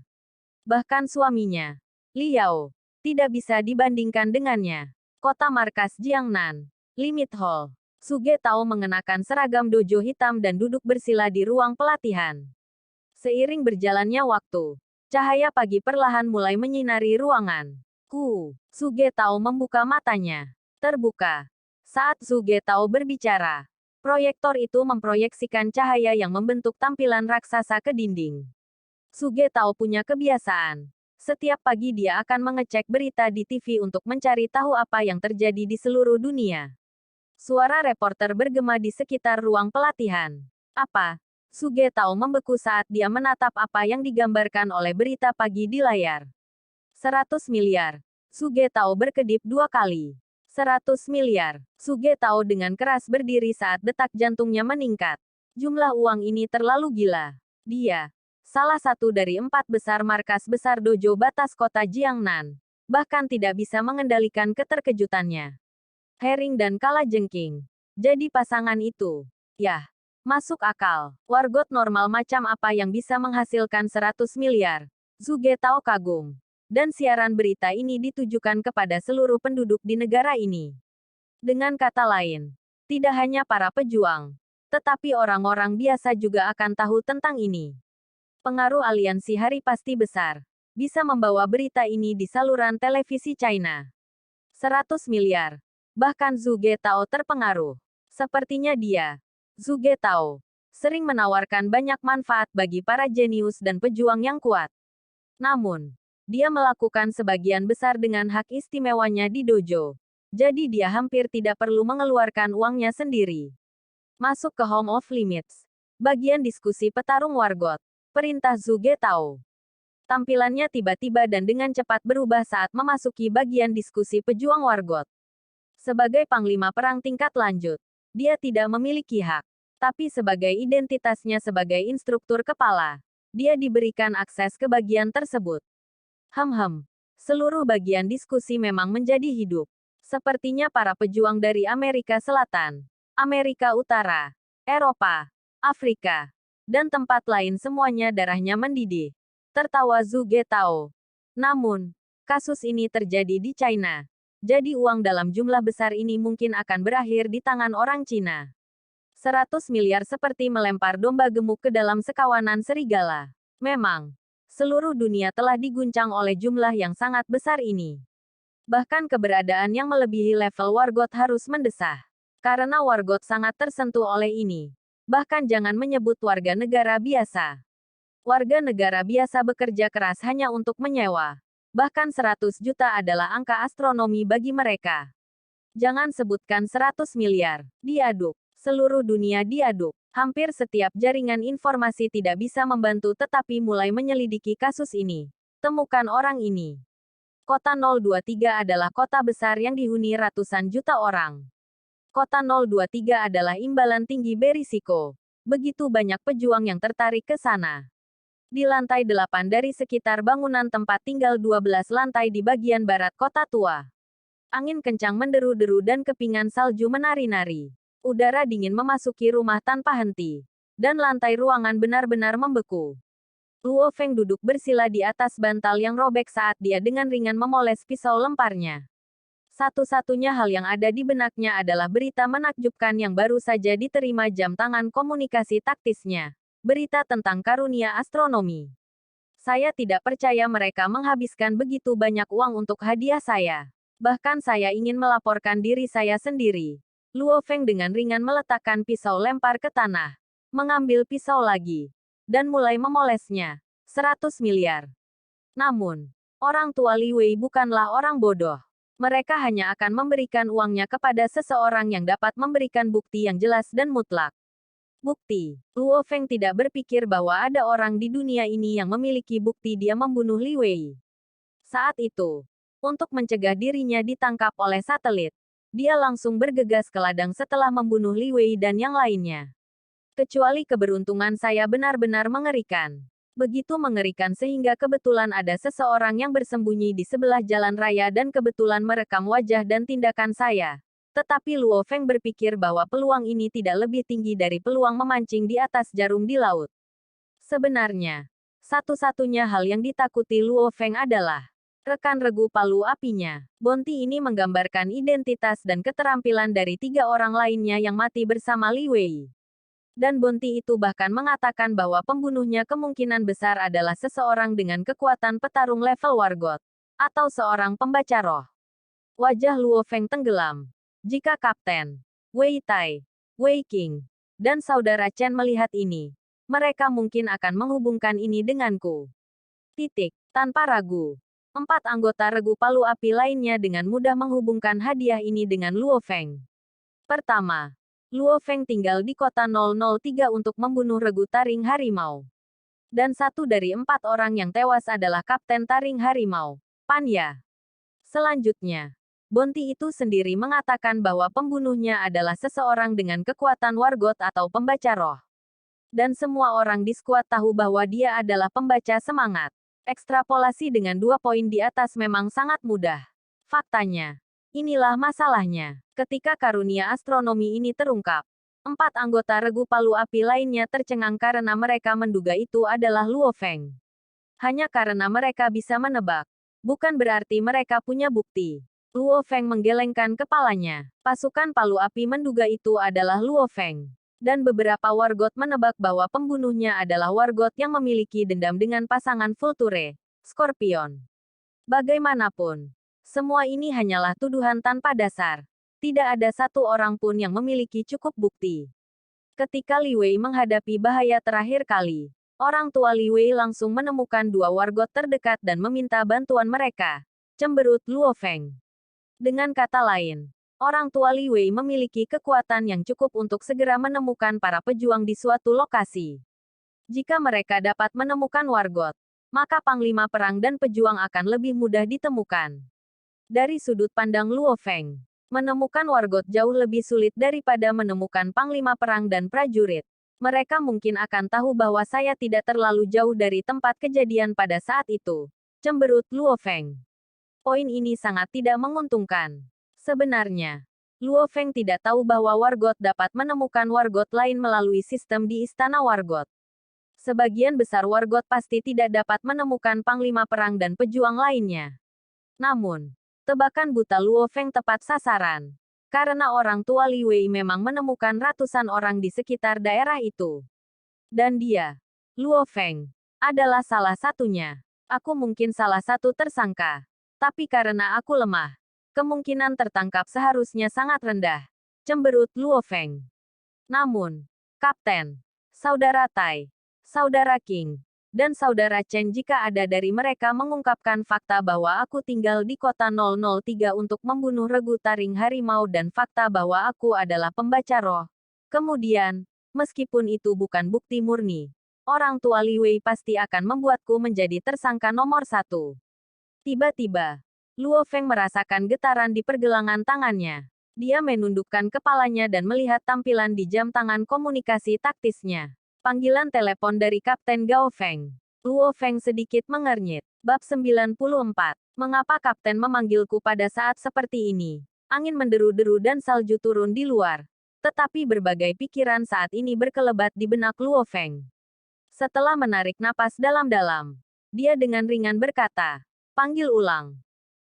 Bahkan suaminya, Liao, tidak bisa dibandingkan dengannya. Kota markas Jiangnan, Limit Hall. Suge Tao mengenakan seragam dojo hitam dan duduk bersila di ruang pelatihan. Seiring berjalannya waktu, cahaya pagi perlahan mulai menyinari ruangan. Suge Tao membuka matanya. Terbuka. Saat Suge Tao berbicara, proyektor itu memproyeksikan cahaya yang membentuk tampilan raksasa ke dinding. Suge Tao punya kebiasaan. Setiap pagi dia akan mengecek berita di TV untuk mencari tahu apa yang terjadi di seluruh dunia. Suara reporter bergema di sekitar ruang pelatihan. Apa? Suge Tao membeku saat dia menatap apa yang digambarkan oleh berita pagi di layar. 100 miliar. Suge Tao berkedip 2 kali. 100 miliar. Suge Tao dengan keras berdiri saat detak jantungnya meningkat. Jumlah uang ini terlalu gila. Dia, salah satu dari 4 besar markas besar dojo batas kota Jiangnan, bahkan tidak bisa mengendalikan keterkejutannya. Hering dan kalajengking. Jadi pasangan itu. Yah, masuk akal. Wargot normal macam apa yang bisa menghasilkan 100 miliar? Suge Tao kagum. Dan siaran berita ini ditujukan kepada seluruh penduduk di negara ini. Dengan kata lain, tidak hanya para pejuang, tetapi orang-orang biasa juga akan tahu tentang ini. Pengaruh aliansi Hari pasti besar. Bisa membawa berita ini di saluran televisi China. 100 miliar. Bahkan Suge Tao terpengaruh. Sepertinya dia, Suge Tao, sering menawarkan banyak manfaat bagi para jenius dan pejuang yang kuat. Namun, dia melakukan sebagian besar dengan hak istimewanya di dojo. Jadi dia hampir tidak perlu mengeluarkan uangnya sendiri. Masuk ke Home of Limits. Bagian diskusi petarung Wargot. Perintah Suge Tao. Tampilannya tiba-tiba dan dengan cepat berubah saat memasuki bagian diskusi pejuang Wargot. Sebagai panglima perang tingkat lanjut, dia tidak memiliki hak. Tapi sebagai identitasnya sebagai instruktur kepala, dia diberikan akses ke bagian tersebut. Seluruh bagian diskusi memang menjadi hidup. Sepertinya para pejuang dari Amerika Selatan, Amerika Utara, Eropa, Afrika, dan tempat lain semuanya darahnya mendidih. Tertawa Zhu Getao. Namun, kasus ini terjadi di China. Jadi uang dalam jumlah besar ini mungkin akan berakhir di tangan orang Cina. 100 miliar seperti melempar domba gemuk ke dalam sekawanan serigala. Memang, seluruh dunia telah diguncang oleh jumlah yang sangat besar ini. Bahkan keberadaan yang melebihi level Wargot harus mendesah. Karena Wargot sangat tersentuh oleh ini. Bahkan jangan menyebut warga negara biasa. Warga negara biasa bekerja keras hanya untuk menyewa. Bahkan 100 juta adalah angka astronomi bagi mereka. Jangan sebutkan 100 miliar. Diaduk. Seluruh dunia diaduk. Hampir setiap jaringan informasi tidak bisa membantu tetapi mulai menyelidiki kasus ini. Temukan orang ini. Kota 023 adalah kota besar yang dihuni ratusan juta orang. Kota 023 adalah imbalan tinggi berisiko. Begitu banyak pejuang yang tertarik ke sana. Di lantai 8 dari sekitar bangunan tempat tinggal 12 lantai di bagian barat kota tua. Angin kencang menderu-deru dan kepingan salju menari-nari. Udara dingin memasuki rumah tanpa henti. Dan lantai ruangan benar-benar membeku. Luo Feng duduk bersila di atas bantal yang robek saat dia dengan ringan memoles pisau lemparnya. Satu-satunya hal yang ada di benaknya adalah berita menakjubkan yang baru saja diterima jam tangan komunikasi taktisnya. Berita tentang karunia astronomi. Saya tidak percaya mereka menghabiskan begitu banyak uang untuk hadiah saya. Bahkan saya ingin melaporkan diri saya sendiri. Luo Feng dengan ringan meletakkan pisau lempar ke tanah. Mengambil pisau lagi. Dan mulai memolesnya. 100 miliar. Namun, orang tua Li Wei bukanlah orang bodoh. Mereka hanya akan memberikan uangnya kepada seseorang yang dapat memberikan bukti yang jelas dan mutlak. Bukti. Luo Feng tidak berpikir bahwa ada orang di dunia ini yang memiliki bukti dia membunuh Li Wei. Saat itu, untuk mencegah dirinya ditangkap oleh satelit, dia langsung bergegas ke ladang setelah membunuh Li Wei dan yang lainnya. Kecuali keberuntungan saya benar-benar mengerikan. Begitu mengerikan sehingga kebetulan ada seseorang yang bersembunyi di sebelah jalan raya dan kebetulan merekam wajah dan tindakan saya. Tetapi Luo Feng berpikir bahwa peluang ini tidak lebih tinggi dari peluang memancing di atas jarum di laut. Sebenarnya, satu-satunya hal yang ditakuti Luo Feng adalah rekan regu palu apinya. Bonti ini menggambarkan identitas dan keterampilan dari 3 orang lainnya yang mati bersama Li Wei. Dan Bonti itu bahkan mengatakan bahwa pembunuhnya kemungkinan besar adalah seseorang dengan kekuatan petarung level Wargot. Atau seorang pembaca roh. Wajah Luo Feng tenggelam. Jika Kapten Wei Tai, Wei Qing, dan saudara Chen melihat ini, mereka mungkin akan menghubungkan ini denganku. Tanpa ragu. 4 anggota regu palu api lainnya dengan mudah menghubungkan hadiah ini dengan Luo Feng. Pertama, Luo Feng tinggal di kota 003 untuk membunuh regu taring harimau. Dan 1 dari 4 orang yang tewas adalah Kapten Taring Harimau, Pan Ya. Selanjutnya, Bonti itu sendiri mengatakan bahwa pembunuhnya adalah seseorang dengan kekuatan Wargot atau pembaca roh. Dan semua orang di skuad tahu bahwa dia adalah pembaca semangat. Ekstrapolasi dengan 2 poin di atas memang sangat mudah. Faktanya, inilah masalahnya. Ketika karunia astronomi ini terungkap, 4 anggota regu palu api lainnya tercengang karena mereka menduga itu adalah Luo Feng. Hanya karena mereka bisa menebak. Bukan berarti mereka punya bukti. Luo Feng menggelengkan kepalanya. Pasukan palu api menduga itu adalah Luo Feng. Dan beberapa Wargot menebak bahwa pembunuhnya adalah Wargot yang memiliki dendam dengan pasangan Vulture, Scorpion. Bagaimanapun, semua ini hanyalah tuduhan tanpa dasar. Tidak ada satu orang pun yang memiliki cukup bukti. Ketika Li Wei menghadapi bahaya terakhir kali, orang tua Li Wei langsung menemukan 2 Wargot terdekat dan meminta bantuan mereka. Cemberut Luo Feng. Dengan kata lain, orang tua Li Wei memiliki kekuatan yang cukup untuk segera menemukan para pejuang di suatu lokasi. Jika mereka dapat menemukan Wargot, maka panglima perang dan pejuang akan lebih mudah ditemukan. Dari sudut pandang Luo Feng, Menemukan wargot jauh lebih sulit daripada menemukan panglima perang dan prajurit. Mereka mungkin akan tahu bahwa saya tidak terlalu jauh dari tempat kejadian pada saat itu. Cemberut Luo Feng. Poin ini sangat tidak menguntungkan. Sebenarnya, Luo Feng tidak tahu bahwa wargot dapat menemukan wargot lain melalui sistem di Istana Wargot. Sebagian besar wargot pasti tidak dapat menemukan panglima perang dan pejuang lainnya. Namun, tebakan buta Luo Feng tepat sasaran. Karena orang tua Li Wei memang menemukan ratusan orang di sekitar daerah itu. Dan dia, Luo Feng, adalah salah satunya. Aku mungkin salah satu tersangka. Tapi karena aku lemah, kemungkinan tertangkap seharusnya sangat rendah. Cemberut Luo Feng. Namun, Kapten, Saudara Tai, Saudara King, dan Saudara Chen jika ada dari mereka mengungkapkan fakta bahwa aku tinggal di kota 003 untuk membunuh regu taring harimau dan fakta bahwa aku adalah pembaca roh. Kemudian, meskipun itu bukan bukti murni, orang tua Li Wei pasti akan membuatku menjadi tersangka nomor 1. Tiba-tiba, Luo Feng merasakan getaran di pergelangan tangannya. Dia menundukkan kepalanya dan melihat tampilan di jam tangan komunikasi taktisnya. Panggilan telepon dari Kapten Gao Feng. Luo Feng sedikit mengernyit. Bab 94. Mengapa Kapten memanggilku pada saat seperti ini? Angin menderu-deru dan salju turun di luar. Tetapi berbagai pikiran saat ini berkelebat di benak Luo Feng. Setelah menarik napas dalam-dalam, dia dengan ringan berkata, "Panggil ulang."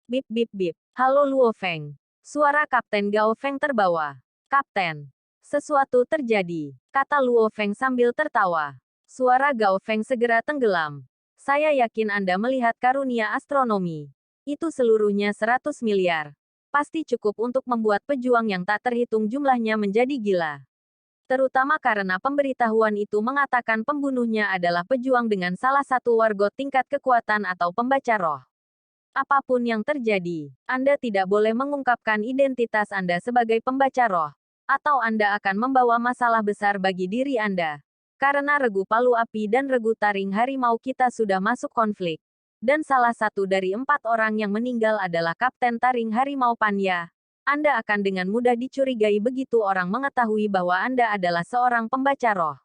Bip bip bip. Halo Luo Feng. Suara Kapten Gao Feng terbawa. "Kapten. Sesuatu terjadi," kata Luo Feng sambil tertawa. Suara Gao Feng segera tenggelam. "Saya yakin Anda melihat karunia astronomi. Itu seluruhnya 100 miliar. Pasti cukup untuk membuat pejuang yang tak terhitung jumlahnya menjadi gila. Terutama karena pemberitahuan itu mengatakan pembunuhnya adalah pejuang dengan salah satu wargot tingkat kekuatan atau pembaca roh. Apapun yang terjadi, Anda tidak boleh mengungkapkan identitas Anda sebagai pembaca roh. Atau Anda akan membawa masalah besar bagi diri Anda. Karena regu palu api dan regu taring harimau kita sudah masuk konflik. Dan salah satu dari 4 orang yang meninggal adalah Kapten Taring Harimau Panya. Anda akan dengan mudah dicurigai begitu orang mengetahui bahwa Anda adalah seorang pembaca roh.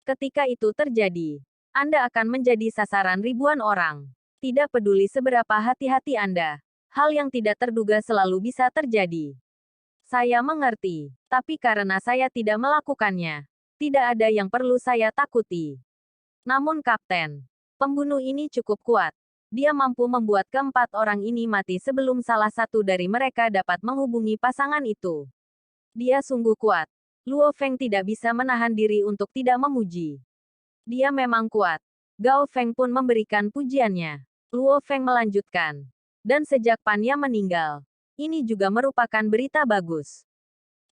Ketika itu terjadi, Anda akan menjadi sasaran ribuan orang. Tidak peduli seberapa hati-hati Anda, hal yang tidak terduga selalu bisa terjadi. Saya mengerti, tapi karena saya tidak melakukannya, tidak ada yang perlu saya takuti. Namun Kapten, pembunuh ini cukup kuat. Dia mampu membuat keempat orang ini mati sebelum salah satu dari mereka dapat menghubungi pasangan itu. Dia sungguh kuat. Luo Feng tidak bisa menahan diri untuk tidak memuji. Dia memang kuat. Gao Feng pun memberikan pujiannya. Luo Feng melanjutkan. Dan sejak Panya meninggal, ini juga merupakan berita bagus.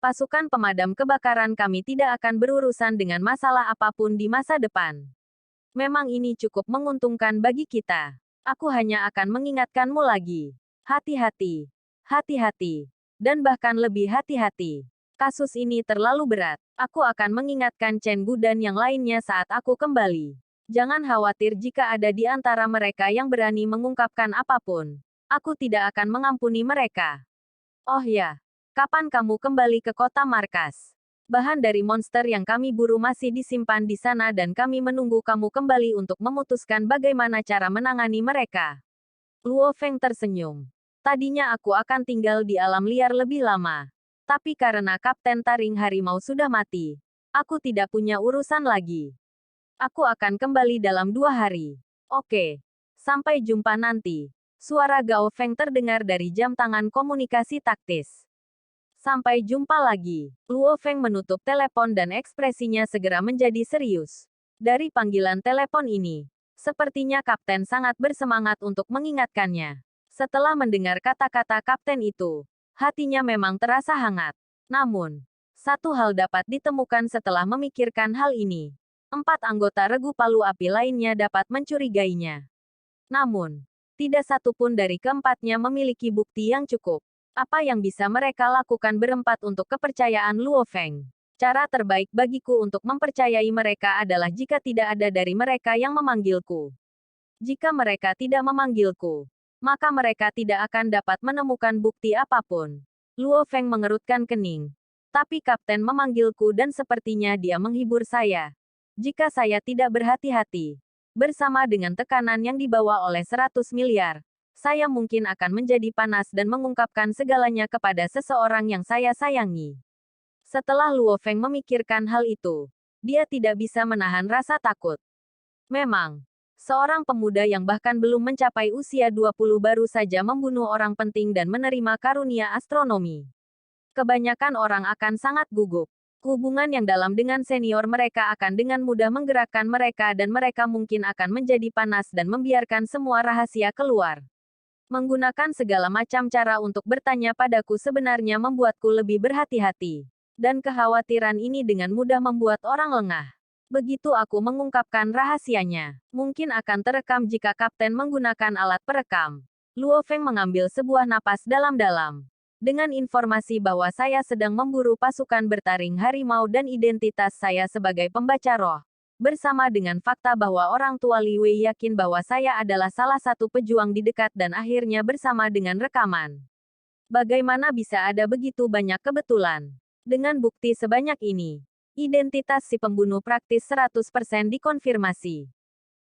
Pasukan pemadam kebakaran kami tidak akan berurusan dengan masalah apapun di masa depan. Memang ini cukup menguntungkan bagi kita. Aku hanya akan mengingatkanmu lagi. Hati-hati. Hati-hati. Dan bahkan lebih hati-hati. Kasus ini terlalu berat. Aku akan mengingatkan Chen Gu dan yang lainnya saat aku kembali. Jangan khawatir jika ada di antara mereka yang berani mengungkapkan apapun. Aku tidak akan mengampuni mereka. Oh ya, kapan kamu kembali ke kota markas? Bahan dari monster yang kami buru masih disimpan di sana dan kami menunggu kamu kembali untuk memutuskan bagaimana cara menangani mereka. Luo Feng tersenyum. Tadinya aku akan tinggal di alam liar lebih lama. Tapi karena Kapten Taring Harimau sudah mati, aku tidak punya urusan lagi. Aku akan kembali dalam 2 hari. Oke. Sampai jumpa nanti. Suara Gao Feng terdengar dari jam tangan komunikasi taktis. Sampai jumpa lagi. Luo Feng menutup telepon dan ekspresinya segera menjadi serius. Dari panggilan telepon ini, sepertinya Kapten sangat bersemangat untuk mengingatkannya. Setelah mendengar kata-kata Kapten itu, hatinya memang terasa hangat. Namun, satu hal dapat ditemukan setelah memikirkan hal ini. 4 anggota regu palu api lainnya dapat mencurigainya. Namun, tidak satu pun dari keempatnya memiliki bukti yang cukup. Apa yang bisa mereka lakukan berempat untuk kepercayaan Luo Feng? Cara terbaik bagiku untuk mempercayai mereka adalah jika tidak ada dari mereka yang memanggilku. Jika mereka tidak memanggilku, maka mereka tidak akan dapat menemukan bukti apapun. Luo Feng mengerutkan kening. Tapi kapten memanggilku dan sepertinya dia menghibur saya. Jika saya tidak berhati-hati, bersama dengan tekanan yang dibawa oleh 100 miliar, saya mungkin akan menjadi panas dan mengungkapkan segalanya kepada seseorang yang saya sayangi. Setelah Luo Feng memikirkan hal itu, dia tidak bisa menahan rasa takut. Memang, seorang pemuda yang bahkan belum mencapai usia 20 baru saja membunuh orang penting dan menerima karunia astronomi. Kebanyakan orang akan sangat gugup. Hubungan yang dalam dengan senior mereka akan dengan mudah menggerakkan mereka dan mereka mungkin akan menjadi panas dan membiarkan semua rahasia keluar. Menggunakan segala macam cara untuk bertanya padaku sebenarnya membuatku lebih berhati-hati. Dan kekhawatiran ini dengan mudah membuat orang lengah. Begitu aku mengungkapkan rahasianya, mungkin akan terekam jika kapten menggunakan alat perekam. Luo Feng mengambil sebuah napas dalam-dalam. Dengan informasi bahwa saya sedang memburu pasukan bertaring harimau dan identitas saya sebagai pembaca roh. Bersama dengan fakta bahwa orang tua Li Wei yakin bahwa saya adalah salah satu pejuang di dekat dan akhirnya bersama dengan rekaman. Bagaimana bisa ada begitu banyak kebetulan? Dengan bukti sebanyak ini, identitas si pembunuh praktis 100% dikonfirmasi.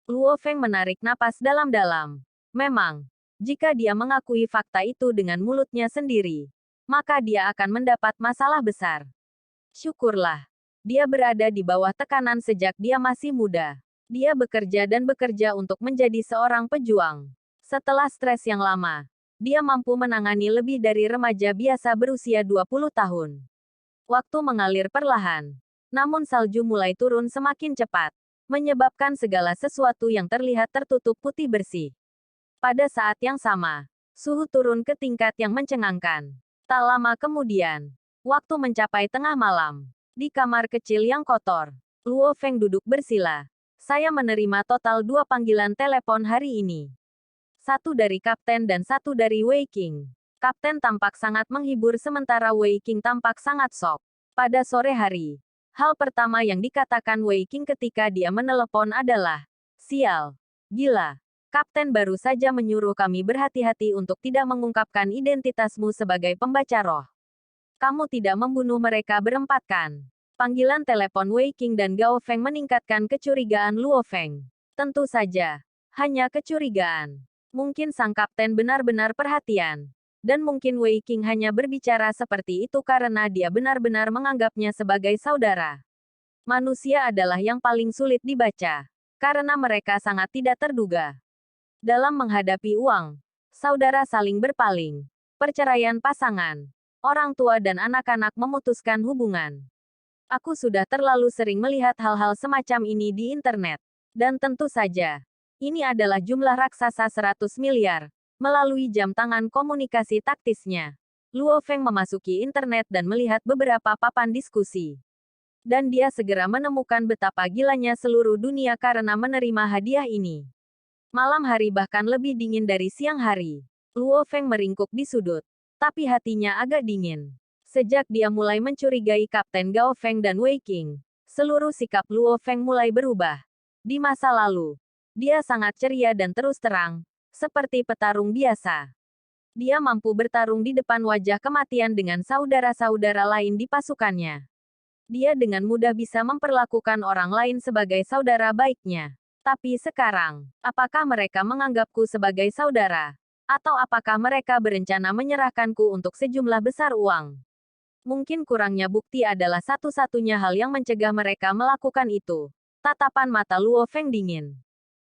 Luo Feng menarik napas dalam-dalam. Memang, jika dia mengakui fakta itu dengan mulutnya sendiri, maka dia akan mendapat masalah besar. Syukurlah, dia berada di bawah tekanan sejak dia masih muda. Dia bekerja dan bekerja untuk menjadi seorang pejuang. Setelah stres yang lama, dia mampu menangani lebih dari remaja biasa berusia 20 tahun. Waktu mengalir perlahan. Namun salju mulai turun semakin cepat, menyebabkan segala sesuatu yang terlihat tertutup putih bersih. Pada saat yang sama, suhu turun ke tingkat yang mencengangkan. Tak lama kemudian, waktu mencapai tengah malam. Di kamar kecil yang kotor, Luo Feng duduk bersila. Saya menerima total 2 panggilan telepon hari ini. Satu dari kapten dan satu dari Wei Qing. Kapten tampak sangat menghibur sementara Wei Qing tampak sangat shock. Pada sore hari, hal pertama yang dikatakan Wei Qing ketika dia menelepon adalah, "Sial, gila. Kapten baru saja menyuruh kami berhati-hati untuk tidak mengungkapkan identitasmu sebagai pembaca roh. Kamu tidak membunuh mereka berempat kan?" Panggilan telepon Wei Qing dan Gao Feng meningkatkan kecurigaan Luo Feng. Tentu saja, hanya kecurigaan. Mungkin sang kapten benar-benar perhatian. Dan mungkin Wei Qing hanya berbicara seperti itu karena dia benar-benar menganggapnya sebagai saudara. Manusia adalah yang paling sulit dibaca. Karena mereka sangat tidak terduga. Dalam menghadapi uang, saudara saling berpaling. Perceraian pasangan. Orang tua dan anak-anak memutuskan hubungan. Aku sudah terlalu sering melihat hal-hal semacam ini di internet. Dan tentu saja, ini adalah jumlah raksasa 100 miliar. Melalui jam tangan komunikasi taktisnya, Luo Feng memasuki internet dan melihat beberapa papan diskusi. Dan dia segera menemukan betapa gilanya seluruh dunia karena menerima hadiah ini. Malam hari bahkan lebih dingin dari siang hari. Luo Feng meringkuk di sudut. Tapi hatinya agak dingin. Sejak dia mulai mencurigai Kapten Gao Feng dan Wei Qing, seluruh sikap Luo Feng mulai berubah. Di masa lalu, dia sangat ceria dan terus terang, seperti petarung biasa. Dia mampu bertarung di depan wajah kematian dengan saudara-saudara lain di pasukannya. Dia dengan mudah bisa memperlakukan orang lain sebagai saudara baiknya. Tapi sekarang, apakah mereka menganggapku sebagai saudara? Atau apakah mereka berencana menyerahkanku untuk sejumlah besar uang? Mungkin kurangnya bukti adalah satu-satunya hal yang mencegah mereka melakukan itu. Tatapan mata Luo Feng dingin.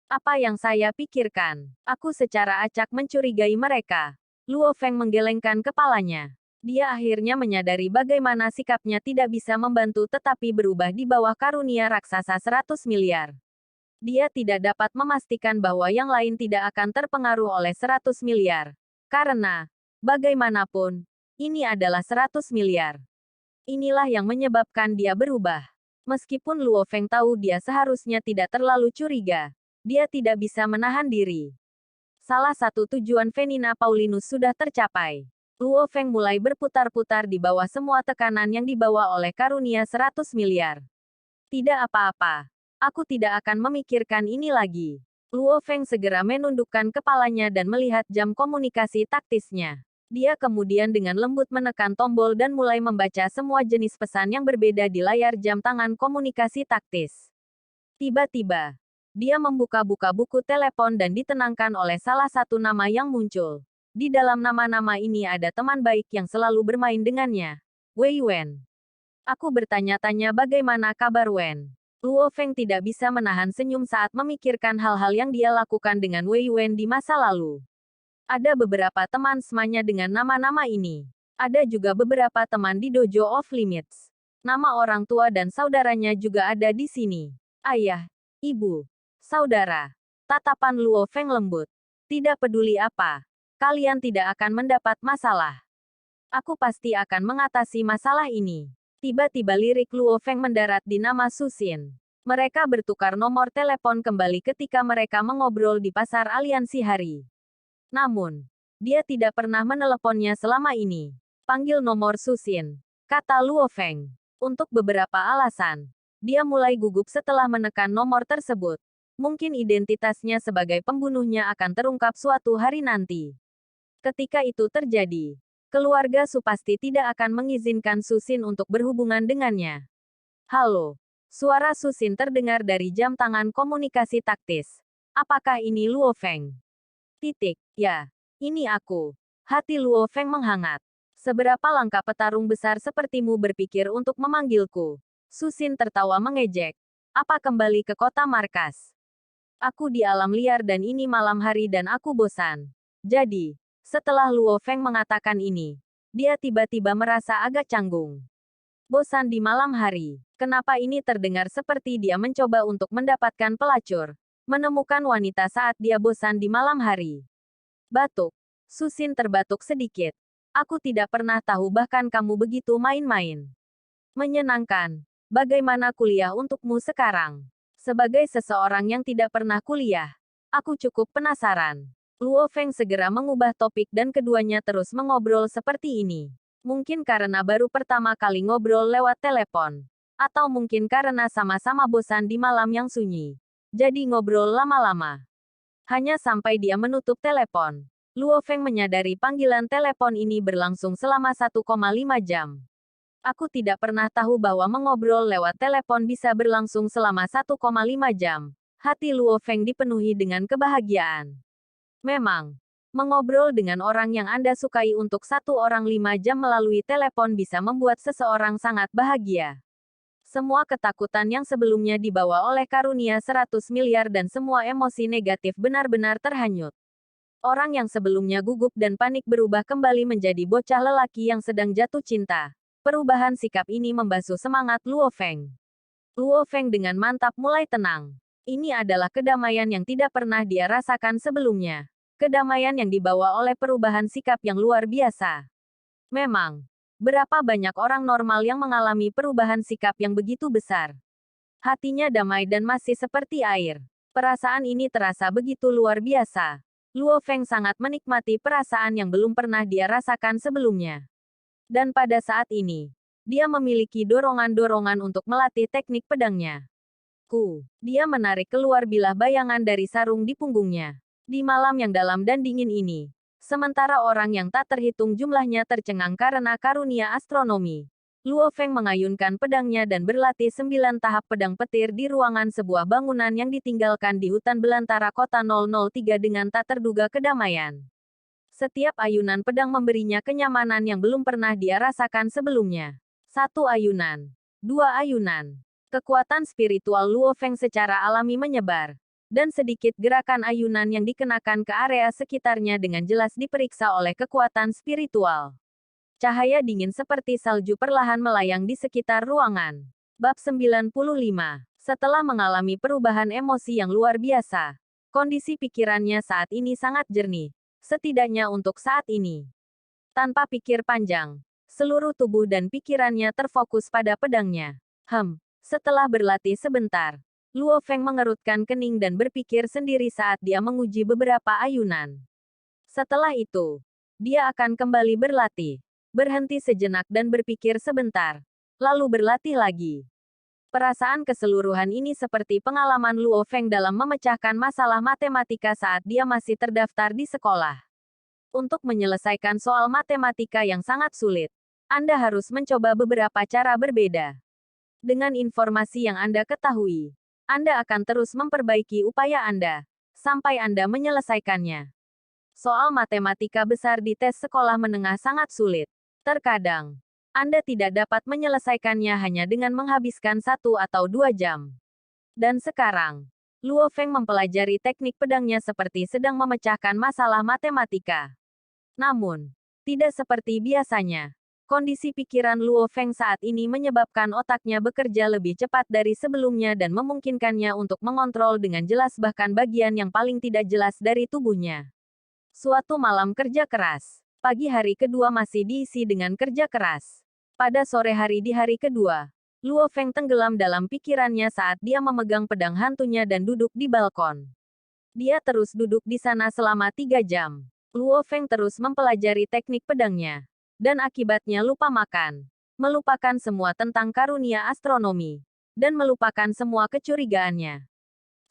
Apa yang saya pikirkan? Aku secara acak mencurigai mereka. Luo Feng menggelengkan kepalanya. Dia akhirnya menyadari bagaimana sikapnya tidak bisa membantu tetapi berubah di bawah karunia raksasa 100 miliar. Dia tidak dapat memastikan bahwa yang lain tidak akan terpengaruh oleh 100 miliar. Karena, bagaimanapun, ini adalah 100 miliar. Inilah yang menyebabkan dia berubah. Meskipun Luo Feng tahu dia seharusnya tidak terlalu curiga, dia tidak bisa menahan diri. Salah satu tujuan Venina Paulinus sudah tercapai. Luo Feng mulai berputar-putar di bawah semua tekanan yang dibawa oleh karunia 100 miliar. Tidak apa-apa. Aku tidak akan memikirkan ini lagi. Luo Feng segera menundukkan kepalanya dan melihat jam komunikasi taktisnya. Dia kemudian dengan lembut menekan tombol dan mulai membaca semua jenis pesan yang berbeda di layar jam tangan komunikasi taktis. Tiba-tiba, dia membuka-buka buku telepon dan ditenangkan oleh salah satu nama yang muncul. Di dalam nama-nama ini ada teman baik yang selalu bermain dengannya, Wei Wen. Aku bertanya-tanya bagaimana kabar Wen. Luo Feng tidak bisa menahan senyum saat memikirkan hal-hal yang dia lakukan dengan Wei Wen di masa lalu. Ada beberapa teman semuanya dengan nama-nama ini. Ada juga beberapa teman di Dojo of Limits. Nama orang tua dan saudaranya juga ada di sini. Ayah, ibu, saudara. Tatapan Luo Feng lembut. Tidak peduli apa. Kalian tidak akan mendapat masalah. Aku pasti akan mengatasi masalah ini. Tiba-tiba lirik Luo Feng mendarat di nama Susin. Mereka bertukar nomor telepon kembali ketika mereka mengobrol di pasar aliansi hari. Namun, dia tidak pernah meneleponnya selama ini. Panggil nomor Susin, kata Luo Feng. Untuk beberapa alasan, dia mulai gugup setelah menekan nomor tersebut. Mungkin identitasnya sebagai pembunuhnya akan terungkap suatu hari nanti. Ketika itu terjadi, keluarga Su pasti tidak akan mengizinkan Susin untuk berhubungan dengannya. Halo, suara Susin terdengar dari jam tangan komunikasi taktis. Apakah ini Luo Feng? Ya, ini aku. Hati Luo Feng menghangat. Seberapa langkah petarung besar sepertimu berpikir untuk memanggilku? Susin tertawa mengejek. Apa kembali ke kota markas? Aku di alam liar dan ini malam hari dan aku bosan. Jadi, setelah Luo Feng mengatakan ini, dia tiba-tiba merasa agak canggung. Bosan di malam hari. Kenapa ini terdengar seperti dia mencoba untuk mendapatkan pelacur? Menemukan wanita saat dia bosan di malam hari. Batuk. Susin terbatuk sedikit. Aku tidak pernah tahu bahkan kamu begitu main-main. Menyenangkan. Bagaimana kuliah untukmu sekarang? Sebagai seseorang yang tidak pernah kuliah, aku cukup penasaran. Luo Feng segera mengubah topik dan keduanya terus mengobrol seperti ini. Mungkin karena baru pertama kali ngobrol lewat telepon. Atau mungkin karena sama-sama bosan di malam yang sunyi. Jadi ngobrol lama-lama. Hanya sampai dia menutup telepon. Luo Feng menyadari panggilan telepon ini berlangsung selama 1,5 jam. Aku tidak pernah tahu bahwa mengobrol lewat telepon bisa berlangsung selama 1,5 jam. Hati Luo Feng dipenuhi dengan kebahagiaan. Memang, mengobrol dengan orang yang Anda sukai untuk 1 orang 5 jam melalui telepon bisa membuat seseorang sangat bahagia. Semua ketakutan yang sebelumnya dibawa oleh karunia 100 miliar dan semua emosi negatif benar-benar terhanyut. Orang yang sebelumnya gugup dan panik berubah kembali menjadi bocah lelaki yang sedang jatuh cinta. Perubahan sikap ini membasuh semangat Luo Feng. Luo Feng dengan mantap mulai tenang. Ini adalah kedamaian yang tidak pernah dia rasakan sebelumnya. Kedamaian yang dibawa oleh perubahan sikap yang luar biasa. Memang, berapa banyak orang normal yang mengalami perubahan sikap yang begitu besar? Hatinya damai dan masih seperti air. Perasaan ini terasa begitu luar biasa. Luo Feng sangat menikmati perasaan yang belum pernah dia rasakan sebelumnya. Dan pada saat ini, dia memiliki dorongan-dorongan untuk melatih teknik pedangnya. Dia menarik keluar bilah bayangan dari sarung di punggungnya. Di malam yang dalam dan dingin ini, sementara orang yang tak terhitung jumlahnya tercengang karena karunia astronomi, Luo Feng mengayunkan pedangnya dan berlatih 9 tahap pedang petir di ruangan sebuah bangunan yang ditinggalkan di hutan belantara kota 003 dengan tak terduga kedamaian. Setiap ayunan pedang memberinya kenyamanan yang belum pernah dia rasakan sebelumnya. 1 ayunan. 2 ayunan. Kekuatan spiritual Luo Feng secara alami menyebar. Dan sedikit gerakan ayunan yang dikenakan ke area sekitarnya dengan jelas diperiksa oleh kekuatan spiritual. Cahaya dingin seperti salju perlahan melayang di sekitar ruangan. Bab 95. Setelah mengalami perubahan emosi yang luar biasa, kondisi pikirannya saat ini sangat jernih. Setidaknya untuk saat ini. Tanpa pikir panjang, seluruh tubuh dan pikirannya terfokus pada pedangnya. Setelah berlatih sebentar, Luo Feng mengerutkan kening dan berpikir sendiri saat dia menguji beberapa ayunan. Setelah itu, dia akan kembali berlatih. Berhenti sejenak dan berpikir sebentar. Lalu berlatih lagi. Perasaan keseluruhan ini seperti pengalaman Luo Feng dalam memecahkan masalah matematika saat dia masih terdaftar di sekolah. Untuk menyelesaikan soal matematika yang sangat sulit, Anda harus mencoba beberapa cara berbeda. Dengan informasi yang Anda ketahui, Anda akan terus memperbaiki upaya Anda sampai Anda menyelesaikannya. Soal matematika besar di tes sekolah menengah sangat sulit. Terkadang, Anda tidak dapat menyelesaikannya hanya dengan menghabiskan 1 atau 2 jam. Dan sekarang, Luo Feng mempelajari teknik pedangnya seperti sedang memecahkan masalah matematika. Namun, tidak seperti biasanya. Kondisi pikiran Luo Feng saat ini menyebabkan otaknya bekerja lebih cepat dari sebelumnya dan memungkinkannya untuk mengontrol dengan jelas bahkan bagian yang paling tidak jelas dari tubuhnya. Suatu malam kerja keras. Pagi hari kedua masih diisi dengan kerja keras. Pada sore hari di hari kedua, Luo Feng tenggelam dalam pikirannya saat dia memegang pedang hantunya dan duduk di balkon. Dia terus duduk di sana selama 3 jam. Luo Feng terus mempelajari teknik pedangnya. Dan akibatnya lupa makan. Melupakan semua tentang karunia astronomi. Dan melupakan semua kecurigaannya.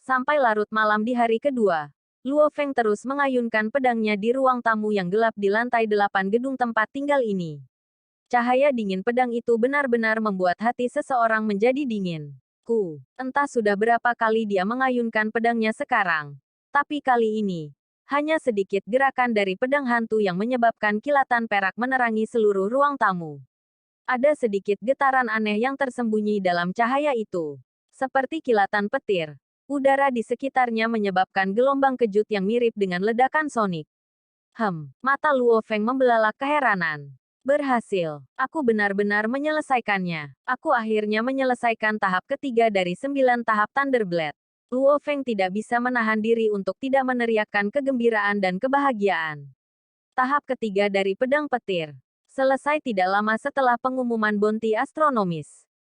Sampai larut malam di hari kedua, Luo Feng terus mengayunkan pedangnya di ruang tamu yang gelap di lantai 8 gedung tempat tinggal ini. Cahaya dingin pedang itu benar-benar membuat hati seseorang menjadi dingin. Entah sudah berapa kali dia mengayunkan pedangnya sekarang. Tapi kali ini, hanya sedikit gerakan dari pedang hantu yang menyebabkan kilatan perak menerangi seluruh ruang tamu. Ada sedikit getaran aneh yang tersembunyi dalam cahaya itu. Seperti kilatan petir, udara di sekitarnya menyebabkan gelombang kejut yang mirip dengan ledakan sonik. Mata Luo Feng membelalak keheranan. Berhasil. Aku benar-benar menyelesaikannya. Aku akhirnya menyelesaikan tahap ketiga dari 9 tahap Thunderblade. Luo Feng tidak bisa menahan diri untuk tidak meneriakkan kegembiraan dan kebahagiaan. Tahap ketiga dari pedang petir. Selesai tidak lama setelah pengumuman bounty astronomis.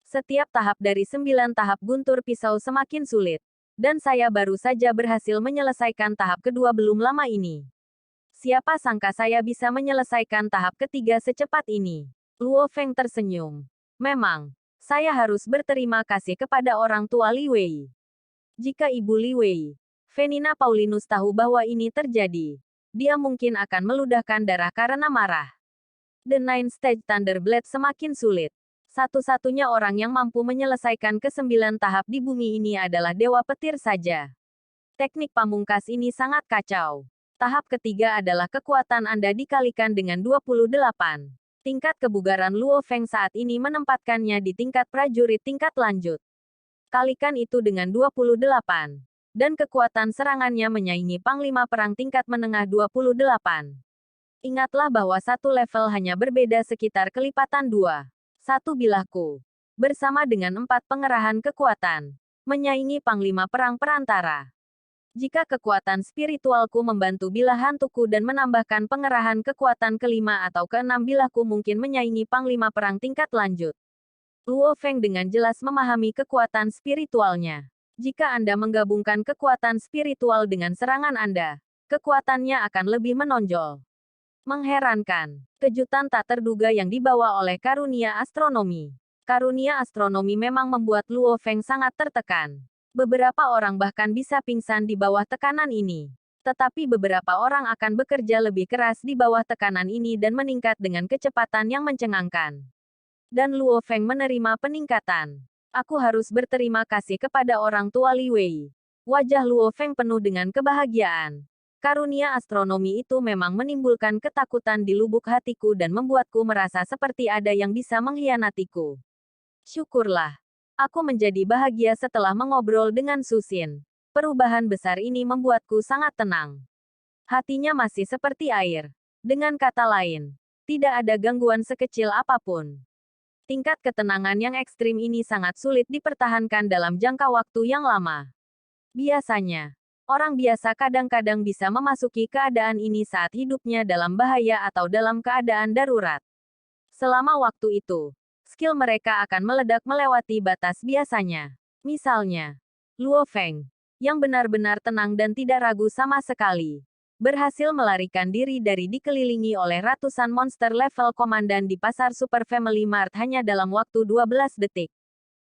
Setiap tahap dari 9 tahap guntur pisau semakin sulit. Dan saya baru saja berhasil menyelesaikan tahap kedua belum lama ini. Siapa sangka saya bisa menyelesaikan tahap ketiga secepat ini. Luo Feng tersenyum. Memang, saya harus berterima kasih kepada orang tua Li Wei. Jika Ibu Li Wei, Venina Paulinus tahu bahwa ini terjadi, dia mungkin akan meludahkan darah karena marah. The Nine Stage Thunderblade semakin sulit. Satu-satunya orang yang mampu menyelesaikan ke-9 tahap di bumi ini adalah Dewa Petir saja. Teknik pamungkas ini sangat kacau. Tahap ketiga adalah kekuatan Anda dikalikan dengan 28. Tingkat kebugaran Luo Feng saat ini menempatkannya di tingkat prajurit tingkat lanjut. Kalikan itu dengan 28. Dan kekuatan serangannya menyaingi Panglima Perang tingkat menengah 28. Ingatlah bahwa satu level hanya berbeda sekitar kelipatan 2. 1 bilahku. Bersama dengan 4 pengerahan kekuatan. Menyaingi Panglima Perang perantara. Jika kekuatan spiritualku membantu bilah hantuku dan menambahkan pengerahan kekuatan kelima atau keenam bilahku mungkin menyaingi Panglima Perang tingkat lanjut. Luo Feng dengan jelas memahami kekuatan spiritualnya. Jika Anda menggabungkan kekuatan spiritual dengan serangan Anda, kekuatannya akan lebih menonjol. Mengherankan. Kejutan tak terduga yang dibawa oleh karunia astronomi. Karunia astronomi memang membuat Luo Feng sangat tertekan. Beberapa orang bahkan bisa pingsan di bawah tekanan ini. Tetapi beberapa orang akan bekerja lebih keras di bawah tekanan ini dan meningkat dengan kecepatan yang mencengangkan. Dan Luo Feng menerima peningkatan. Aku harus berterima kasih kepada orang tua Li Wei. Wajah Luo Feng penuh dengan kebahagiaan. Karunia astronomi itu memang menimbulkan ketakutan di lubuk hatiku dan membuatku merasa seperti ada yang bisa mengkhianatiku. Syukurlah. Aku menjadi bahagia setelah mengobrol dengan Susin. Perubahan besar ini membuatku sangat tenang. Hatinya masih seperti air. Dengan kata lain, tidak ada gangguan sekecil apapun. Tingkat ketenangan yang ekstrim ini sangat sulit dipertahankan dalam jangka waktu yang lama. Biasanya, orang biasa kadang-kadang bisa memasuki keadaan ini saat hidupnya dalam bahaya atau dalam keadaan darurat. Selama waktu itu, skill mereka akan meledak melewati batas biasanya. Misalnya, Luo Feng, yang benar-benar tenang dan tidak ragu sama sekali, berhasil melarikan diri dari dikelilingi oleh ratusan monster level komandan di pasar Super Family Mart hanya dalam waktu 12 detik.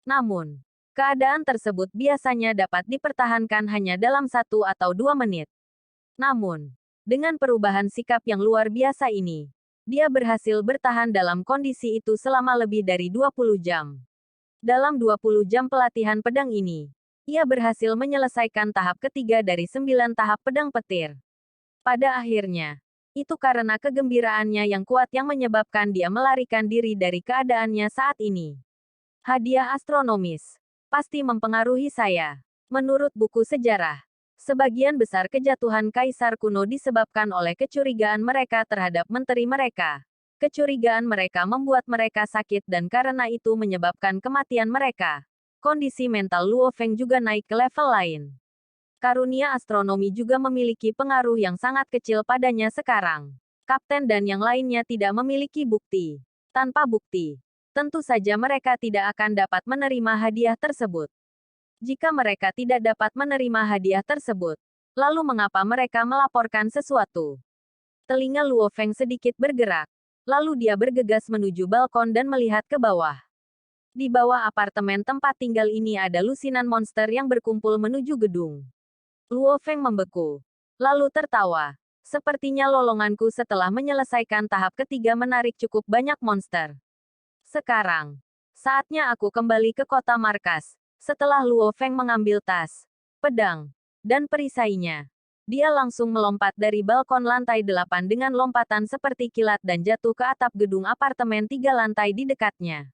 Namun, keadaan tersebut biasanya dapat dipertahankan hanya dalam 1 atau 2 menit. Namun, Dengan perubahan sikap yang luar biasa ini, dia berhasil bertahan dalam kondisi itu selama lebih dari 20 jam. Dalam 20 jam pelatihan pedang ini, ia berhasil menyelesaikan tahap ketiga dari 9 tahap pedang petir. Pada akhirnya, itu karena kegembiraannya yang kuat yang menyebabkan dia melarikan diri dari keadaannya saat ini. Hadiah astronomis pasti mempengaruhi saya. Menurut buku sejarah, sebagian besar kejatuhan kaisar kuno disebabkan oleh kecurigaan mereka terhadap menteri mereka. Kecurigaan mereka membuat mereka sakit dan karena itu menyebabkan kematian mereka. Kondisi mental Luo Feng juga naik ke level lain. Karunia astronomi juga memiliki pengaruh yang sangat kecil padanya sekarang. Kapten dan yang lainnya tidak memiliki bukti. Tanpa bukti, tentu saja mereka tidak akan dapat menerima hadiah tersebut. Jika mereka tidak dapat menerima hadiah tersebut, lalu mengapa mereka melaporkan sesuatu? Telinga Luo Feng sedikit bergerak. Lalu dia bergegas menuju balkon dan melihat ke bawah. Di bawah apartemen tempat tinggal ini ada lusinan monster yang berkumpul menuju gedung. Luo Feng membeku. Lalu tertawa. Sepertinya lolonganku setelah menyelesaikan tahap ketiga menarik cukup banyak monster. Sekarang, saatnya aku kembali ke kota markas. Setelah Luo Feng mengambil tas, pedang, dan perisainya, dia langsung melompat dari balkon lantai 8 dengan lompatan seperti kilat dan jatuh ke atap gedung apartemen 3 lantai di dekatnya.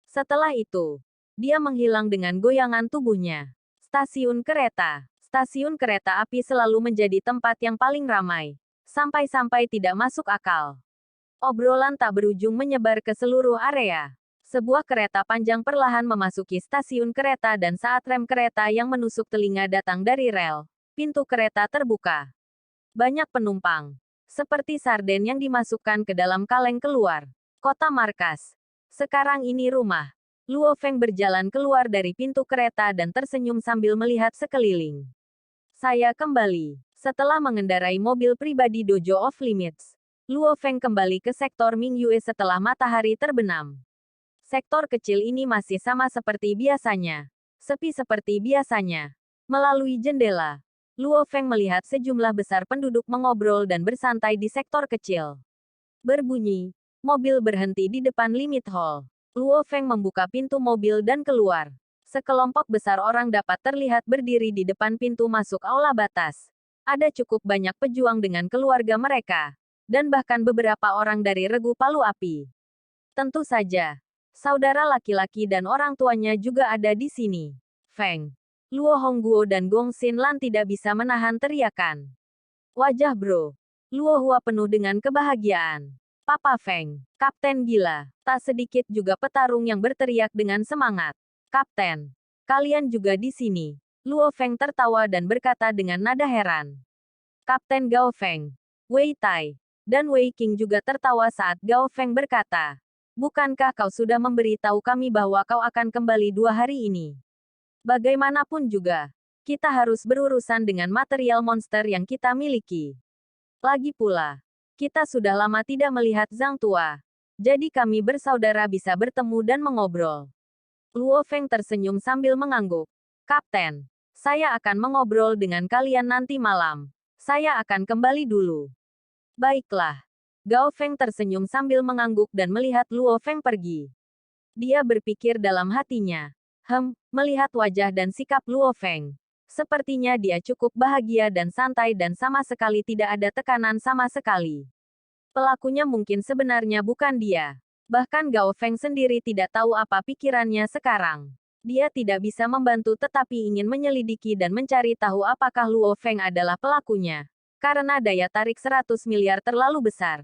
Setelah itu, dia menghilang dengan goyangan tubuhnya. Stasiun kereta. Stasiun kereta api selalu menjadi tempat yang paling ramai, sampai-sampai tidak masuk akal. Obrolan tak berujung menyebar ke seluruh area. Sebuah kereta panjang perlahan memasuki stasiun kereta dan saat rem kereta yang menusuk telinga datang dari rel, pintu kereta terbuka. Banyak penumpang, seperti sarden yang dimasukkan ke dalam kaleng keluar. Kota markas. Sekarang ini rumah. Luo Feng berjalan keluar dari pintu kereta dan tersenyum sambil melihat sekeliling. Saya kembali. Setelah mengendarai mobil pribadi Dojo of Limits, Luo Feng kembali ke sektor Mingyue setelah matahari terbenam. Sektor kecil ini masih sama seperti biasanya. Sepi seperti biasanya. Melalui jendela, Luo Feng melihat sejumlah besar penduduk mengobrol dan bersantai di sektor kecil. Berbunyi, mobil berhenti di depan limit hall. Luo Feng membuka pintu mobil dan keluar. Sekelompok besar orang dapat terlihat berdiri di depan pintu masuk aula batas. Ada cukup banyak pejuang dengan keluarga mereka, dan bahkan beberapa orang dari regu palu api. Tentu saja, saudara laki-laki dan orang tuanya juga ada di sini. Feng, Luo Hongguo dan Gong Xinlan tidak bisa menahan teriakan. Wajah Bro Luo Hua penuh dengan kebahagiaan. Papa Feng, Kapten gila. Tak sedikit juga petarung yang berteriak dengan semangat. Kapten, kalian juga di sini. Luo Feng tertawa dan berkata dengan nada heran. Kapten Gao Feng, Wei Tai, dan Wei Qing juga tertawa saat Gao Feng berkata, bukankah kau sudah memberitahu kami bahwa kau akan kembali 2 hari ini? Bagaimanapun juga, kita harus berurusan dengan material monster yang kita miliki. Lagi pula, kita sudah lama tidak melihat Zhang Tua. Jadi kami bersaudara bisa bertemu dan mengobrol. Luo Feng tersenyum sambil mengangguk. Kapten, saya akan mengobrol dengan kalian nanti malam. Saya akan kembali dulu. Baiklah. Gao Feng tersenyum sambil mengangguk dan melihat Luo Feng pergi. Dia berpikir dalam hatinya. Melihat wajah dan sikap Luo Feng. Sepertinya dia cukup bahagia dan santai dan sama sekali tidak ada tekanan sama sekali. Pelakunya mungkin sebenarnya bukan dia. Bahkan Gao Feng sendiri tidak tahu apa pikirannya sekarang. Dia tidak bisa membantu tetapi ingin menyelidiki dan mencari tahu apakah Luo Feng adalah pelakunya. Karena daya tarik 100 miliar terlalu besar.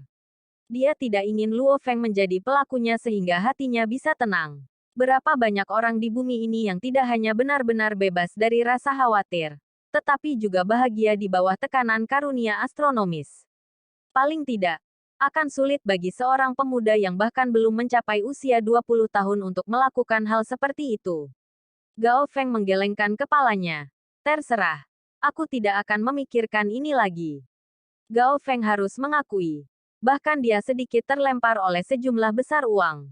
Dia tidak ingin Luo Feng menjadi pelakunya sehingga hatinya bisa tenang. Berapa banyak orang di bumi ini yang tidak hanya benar-benar bebas dari rasa khawatir, tetapi juga bahagia di bawah tekanan karunia astronomis. Paling tidak, akan sulit bagi seorang pemuda yang bahkan belum mencapai usia 20 tahun untuk melakukan hal seperti itu. Gao Feng menggelengkan kepalanya. Terserah. Aku tidak akan memikirkan ini lagi. Gao Feng harus mengakui. Bahkan dia sedikit terlempar oleh sejumlah besar uang.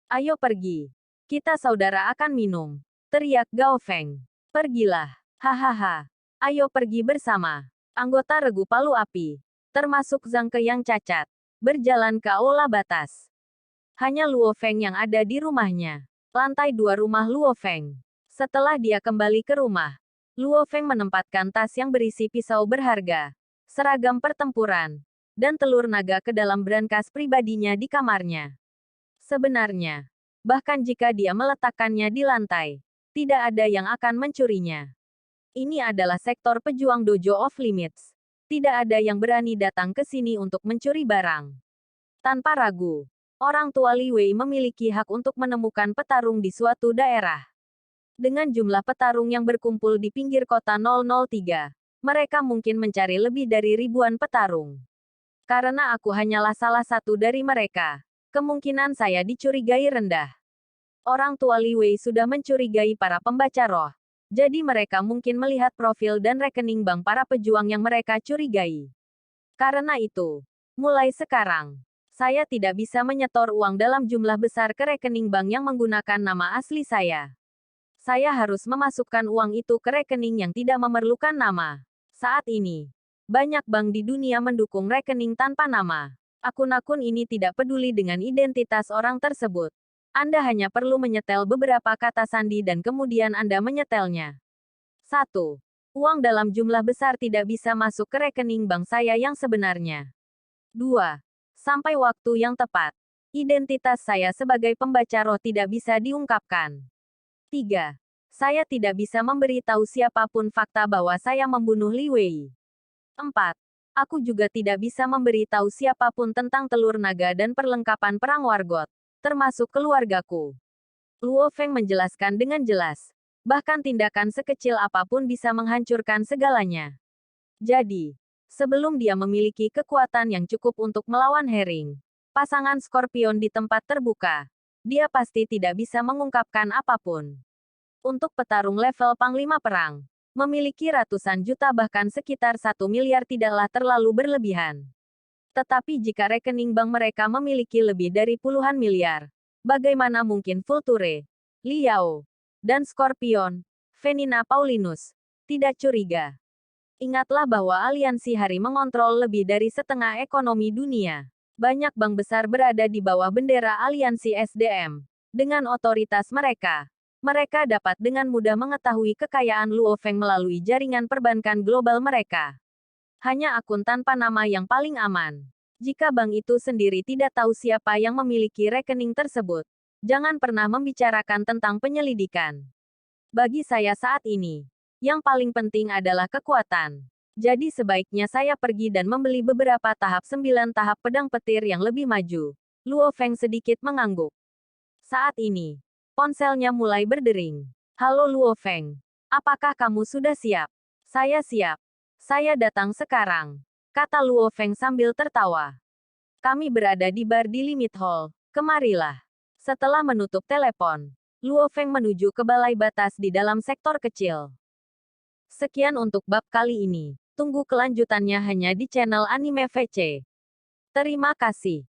Ayo pergi. Kita saudara akan minum. Teriak Gao Feng. Pergilah. Hahaha. Ayo pergi bersama. Anggota regu palu api. termasuk Zhang Ke yang cacat, berjalan ke aula batas. Hanya Luo Feng yang ada di rumahnya. Lantai 2 rumah Luo Feng. Setelah dia kembali ke rumah, Luo Feng menempatkan tas yang berisi pisau berharga, seragam pertempuran, dan telur naga ke dalam brankas pribadinya di kamarnya. Sebenarnya, bahkan jika dia meletakkannya di lantai, tidak ada yang akan mencurinya. Ini adalah sektor pejuang Dojo of Limits. Tidak ada yang berani datang ke sini untuk mencuri barang. Tanpa ragu, orang tua Li Wei memiliki hak untuk menemukan petarung di suatu daerah. Dengan jumlah petarung yang berkumpul di pinggir kota 003, mereka mungkin mencari lebih dari ribuan petarung. Karena aku hanyalah salah satu dari mereka, kemungkinan saya dicurigai rendah. Orang tua Li Wei sudah mencurigai para pembaca roh, jadi mereka mungkin melihat profil dan rekening bank para pejuang yang mereka curigai. Karena itu, mulai sekarang, saya tidak bisa menyetor uang dalam jumlah besar ke rekening bank yang menggunakan nama asli saya. Saya harus memasukkan uang itu ke rekening yang tidak memerlukan nama. Saat ini, banyak bank di dunia mendukung rekening tanpa nama. Akun-akun ini tidak peduli dengan identitas orang tersebut. Anda hanya perlu menyetel beberapa kata sandi dan kemudian Anda menyetelnya. 1. Uang dalam jumlah besar tidak bisa masuk ke rekening bank saya yang sebenarnya. 2. Sampai waktu yang tepat, identitas saya sebagai pembaca roh tidak bisa diungkapkan. 3. Saya tidak bisa memberitahu siapapun fakta bahwa saya membunuh Li Wei. 4. Aku juga tidak bisa memberitahu siapapun tentang telur naga dan perlengkapan perang Wargot, termasuk keluargaku. Luo Feng menjelaskan dengan jelas. Bahkan tindakan sekecil apapun bisa menghancurkan segalanya. Jadi, sebelum dia memiliki kekuatan yang cukup untuk melawan Herring, pasangan Scorpion di tempat terbuka, dia pasti tidak bisa mengungkapkan apapun. Untuk petarung level Panglima Perang, memiliki ratusan juta bahkan sekitar 1 miliar tidaklah terlalu berlebihan. Tetapi jika rekening bank mereka memiliki lebih dari puluhan miliar, bagaimana mungkin Vulture, Liao, dan Scorpion, Venina Paulinus, tidak curiga? Ingatlah bahwa aliansi hari mengontrol lebih dari setengah ekonomi dunia. Banyak bank besar berada di bawah bendera aliansi SDM. Dengan otoritas mereka, mereka dapat dengan mudah mengetahui kekayaan Luo Feng melalui jaringan perbankan global mereka. Hanya akun tanpa nama yang paling aman. Jika bank itu sendiri tidak tahu siapa yang memiliki rekening tersebut, jangan pernah membicarakan tentang penyelidikan. Bagi saya saat ini, yang paling penting adalah kekuatan. Jadi sebaiknya saya pergi dan membeli beberapa tahap 9 tahap pedang petir yang lebih maju. Luo Feng sedikit mengangguk. Saat ini, ponselnya mulai berdering. Halo Luo Feng. Apakah kamu sudah siap? Saya siap. Saya datang sekarang, kata Luo Feng sambil tertawa. Kami berada di bar di Limit Hall. Kemarilah. Setelah menutup telepon, Luo Feng menuju ke balai batas di dalam sektor kecil. Sekian untuk bab kali ini. Tunggu kelanjutannya hanya di channel Anime VC. Terima kasih.